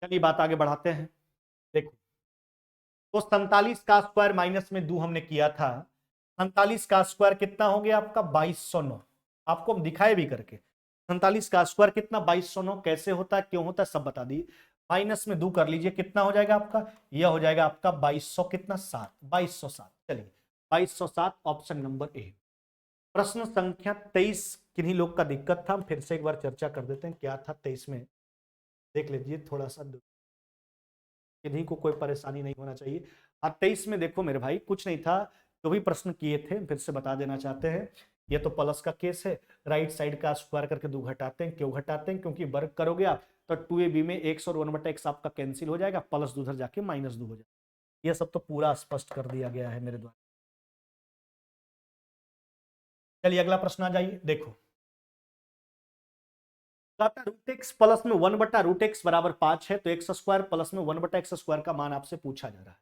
चलिए बात आगे बढ़ाते हैं। देखो तो 47 का स्क्वायर माइनस में दो हमने किया था, 47 का स्क्वायर कितना हो गया आपका 2209, आपको हम दिखाए भी करके 47 का स्क्वायर कितना 2209 कैसे होता है, क्यों होता है, सब बता दिए। माइनस में 2 कर लीजिए, कितना हो जाएगा आपका, यह हो जाएगा आपका 2200 कितना 7, 2207। चलिए 2207 ऑप्शन नंबर ए। प्रश्न संख्या 23 किन्हीं लोग का दिक्कत था, हम फिर से एक बार चर्चा कर देते हैं क्या था 23 में, देख लीजिए थोड़ा सा, किन्हीं को कोई परेशानी नहीं होना चाहिए। हाँ 23 में देखो मेरे भाई कुछ नहीं था, जो भी प्रश्न किए थे फिर से बता देना चाहते हैं। ये तो प्लस का केस है, राइट साइड का स्क्वायर करके 2 घटाते हैं, क्यों घटाते हैं, क्योंकि वर्ग करोगे आप तो 2ab में x और 1/x आपका कैंसिल हो जाएगा, प्लस उधर जाके -2 हो जाएगा। ये सब तो पूरा स्पष्ट कर दिया गया है मेरे द्वारा। चलिए अगला प्रश्न आ जाइए, देखो रूट एक्स प्लस में 1/√x बराबर 5 है, तो एक्स स्क्वायर प्लस में 1/x स्क्वायर का मान आपसे पूछा जा रहा है।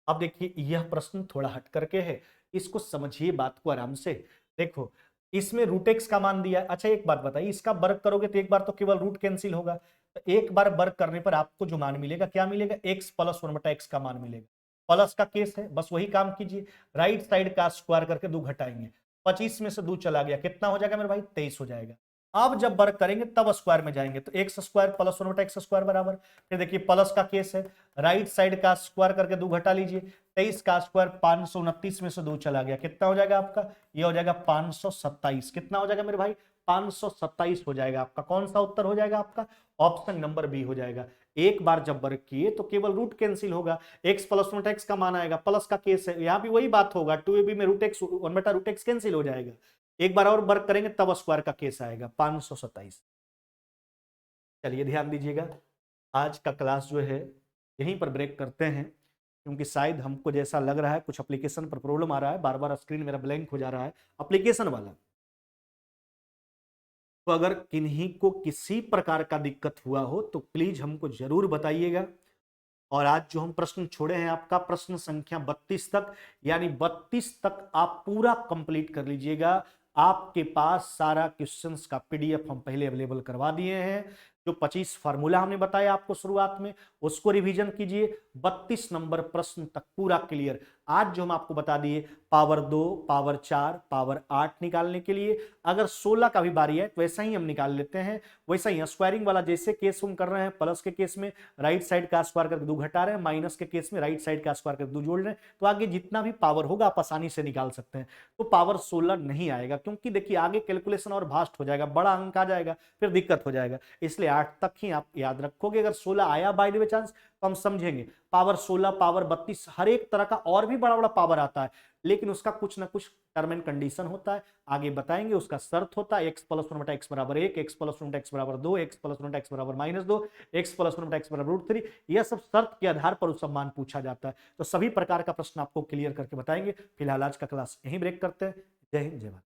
अब देखिए यह प्रश्न थोड़ा हट करके है, इसको समझिए बात को आराम से। देखो इसमें रूट एक्स का मान दिया है, अच्छा एक बात बताइए, इसका वर्ग करोगे तो एक बार तो केवल रूट कैंसिल होगा, तो एक बार वर्ग करने पर आपको जो मान मिलेगा क्या मिलेगा, x प्लस 1/x का मान मिलेगा। प्लस का केस है, बस वही काम कीजिए, राइट साइड का स्क्वायर करके 2 घटाएंगे, 25 में से 2 चला गया, कितना हो जाएगा मेरे भाई 23 हो जाएगा। अब जब वर्ग करेंगे तब स्क्वायर में जाएंगे, तो x square plus 1/x square बराबर, फिर देखिए प्लस का केस है, राइट साइड का स्क्वायर करके 2 घटा लीजिए, 23 का स्क्वायर 529 में से 2 चला गया, कितना हो जाएगा आपका, ये हो जाएगा 527। कितना हो जाएगा मेरे भाई 527 हो जाएगा आपका। कौन सा उत्तर हो जाएगा आपका, ऑप्शन नंबर बी हो जाएगा। एक बार जब वर्ग किए तो केवल रूट कैंसिल होगा, x प्लस 1/x का मान आएगा, प्लस का केस है, यहां भी वही बात होगा, 2ab में रूट एक्स 1/√x कैंसिल हो जाएगा, एक बार और वर्क करेंगे तब स्क्वायर का केस आएगा 527। चलिए ध्यान दीजिएगा, आज का क्लास जो है यहीं पर ब्रेक करते हैं, क्योंकि शायद हमको जैसा लग रहा है कुछ एप्लीकेशन पर प्रॉब्लम आ रहा है, बार बार स्क्रीन मेरा ब्लैंक हो जा रहा है एप्लीकेशन वाला। तो अगर किन्हीं को किसी प्रकार का दिक्कत हुआ हो तो प्लीज हमको जरूर बताइएगा। और आज जो हम प्रश्न छोड़े हैं आपका प्रश्न संख्या 32 तक, यानी 32 तक आप पूरा कंप्लीट कर लीजिएगा। आपके पास सारा क्वेश्चंस का पीडीएफ हम पहले अवेलेबल करवा दिए हैं। जो 25 फार्मूला हमने बताया आपको शुरुआत में, उसको रिवीजन कीजिए, 32 नंबर प्रश्न तक पूरा क्लियर। आज जो हम आपको बता दिए पावर 2, पावर 4, पावर 8 निकालने के लिए, अगर 16 का भी बारी है तो वैसा ही हम निकाल लेते हैं, वैसा ही स्क्वायरिंग वाला जैसे केस हम कर रहे हैं, प्लस के केस में राइट साइड का स्क्वायर करके 2 घटा रहे हैं, माइनस के केस में राइट साइड का स्क्वायर करके 2 जोड़ रहे हैं, तो आगे जितना भी पावर होगा आप आसानी से निकाल सकते हैं। तो पावर 16 नहीं आएगा, क्योंकि देखिए आगे कैलकुलेशन और भास्ट हो जाएगा, बड़ा अंक आ जाएगा, फिर दिक्कत हो जाएगा, इसलिए 8 तक ही आप याद रखोगे। अगर 16 आया बाय द वे चांस तो हम समझेंगे पावर 16, पावर 32, हर एक तरह का और भी बड़ा बड़ा पावर आता है, लेकिन उसका कुछ ना कुछ टर्म एंड कंडीशन होता है, आगे बताएंगे। उसका शर्त होता है x प्लस 1/x बराबर 1, x प्लस 1/x बराबर 2, x प्लस 1/x बराबर -2, x प्लस 1/x बराबर √3, यह सब शर्त के आधार पर उसका मान पूछा जाता है। तो सभी प्रकार का प्रश्न आपको क्लियर करके बताएंगे। फिलहाल आज का क्लास यहीं ब्रेक करते हैं। जय हिंद, जय भारत।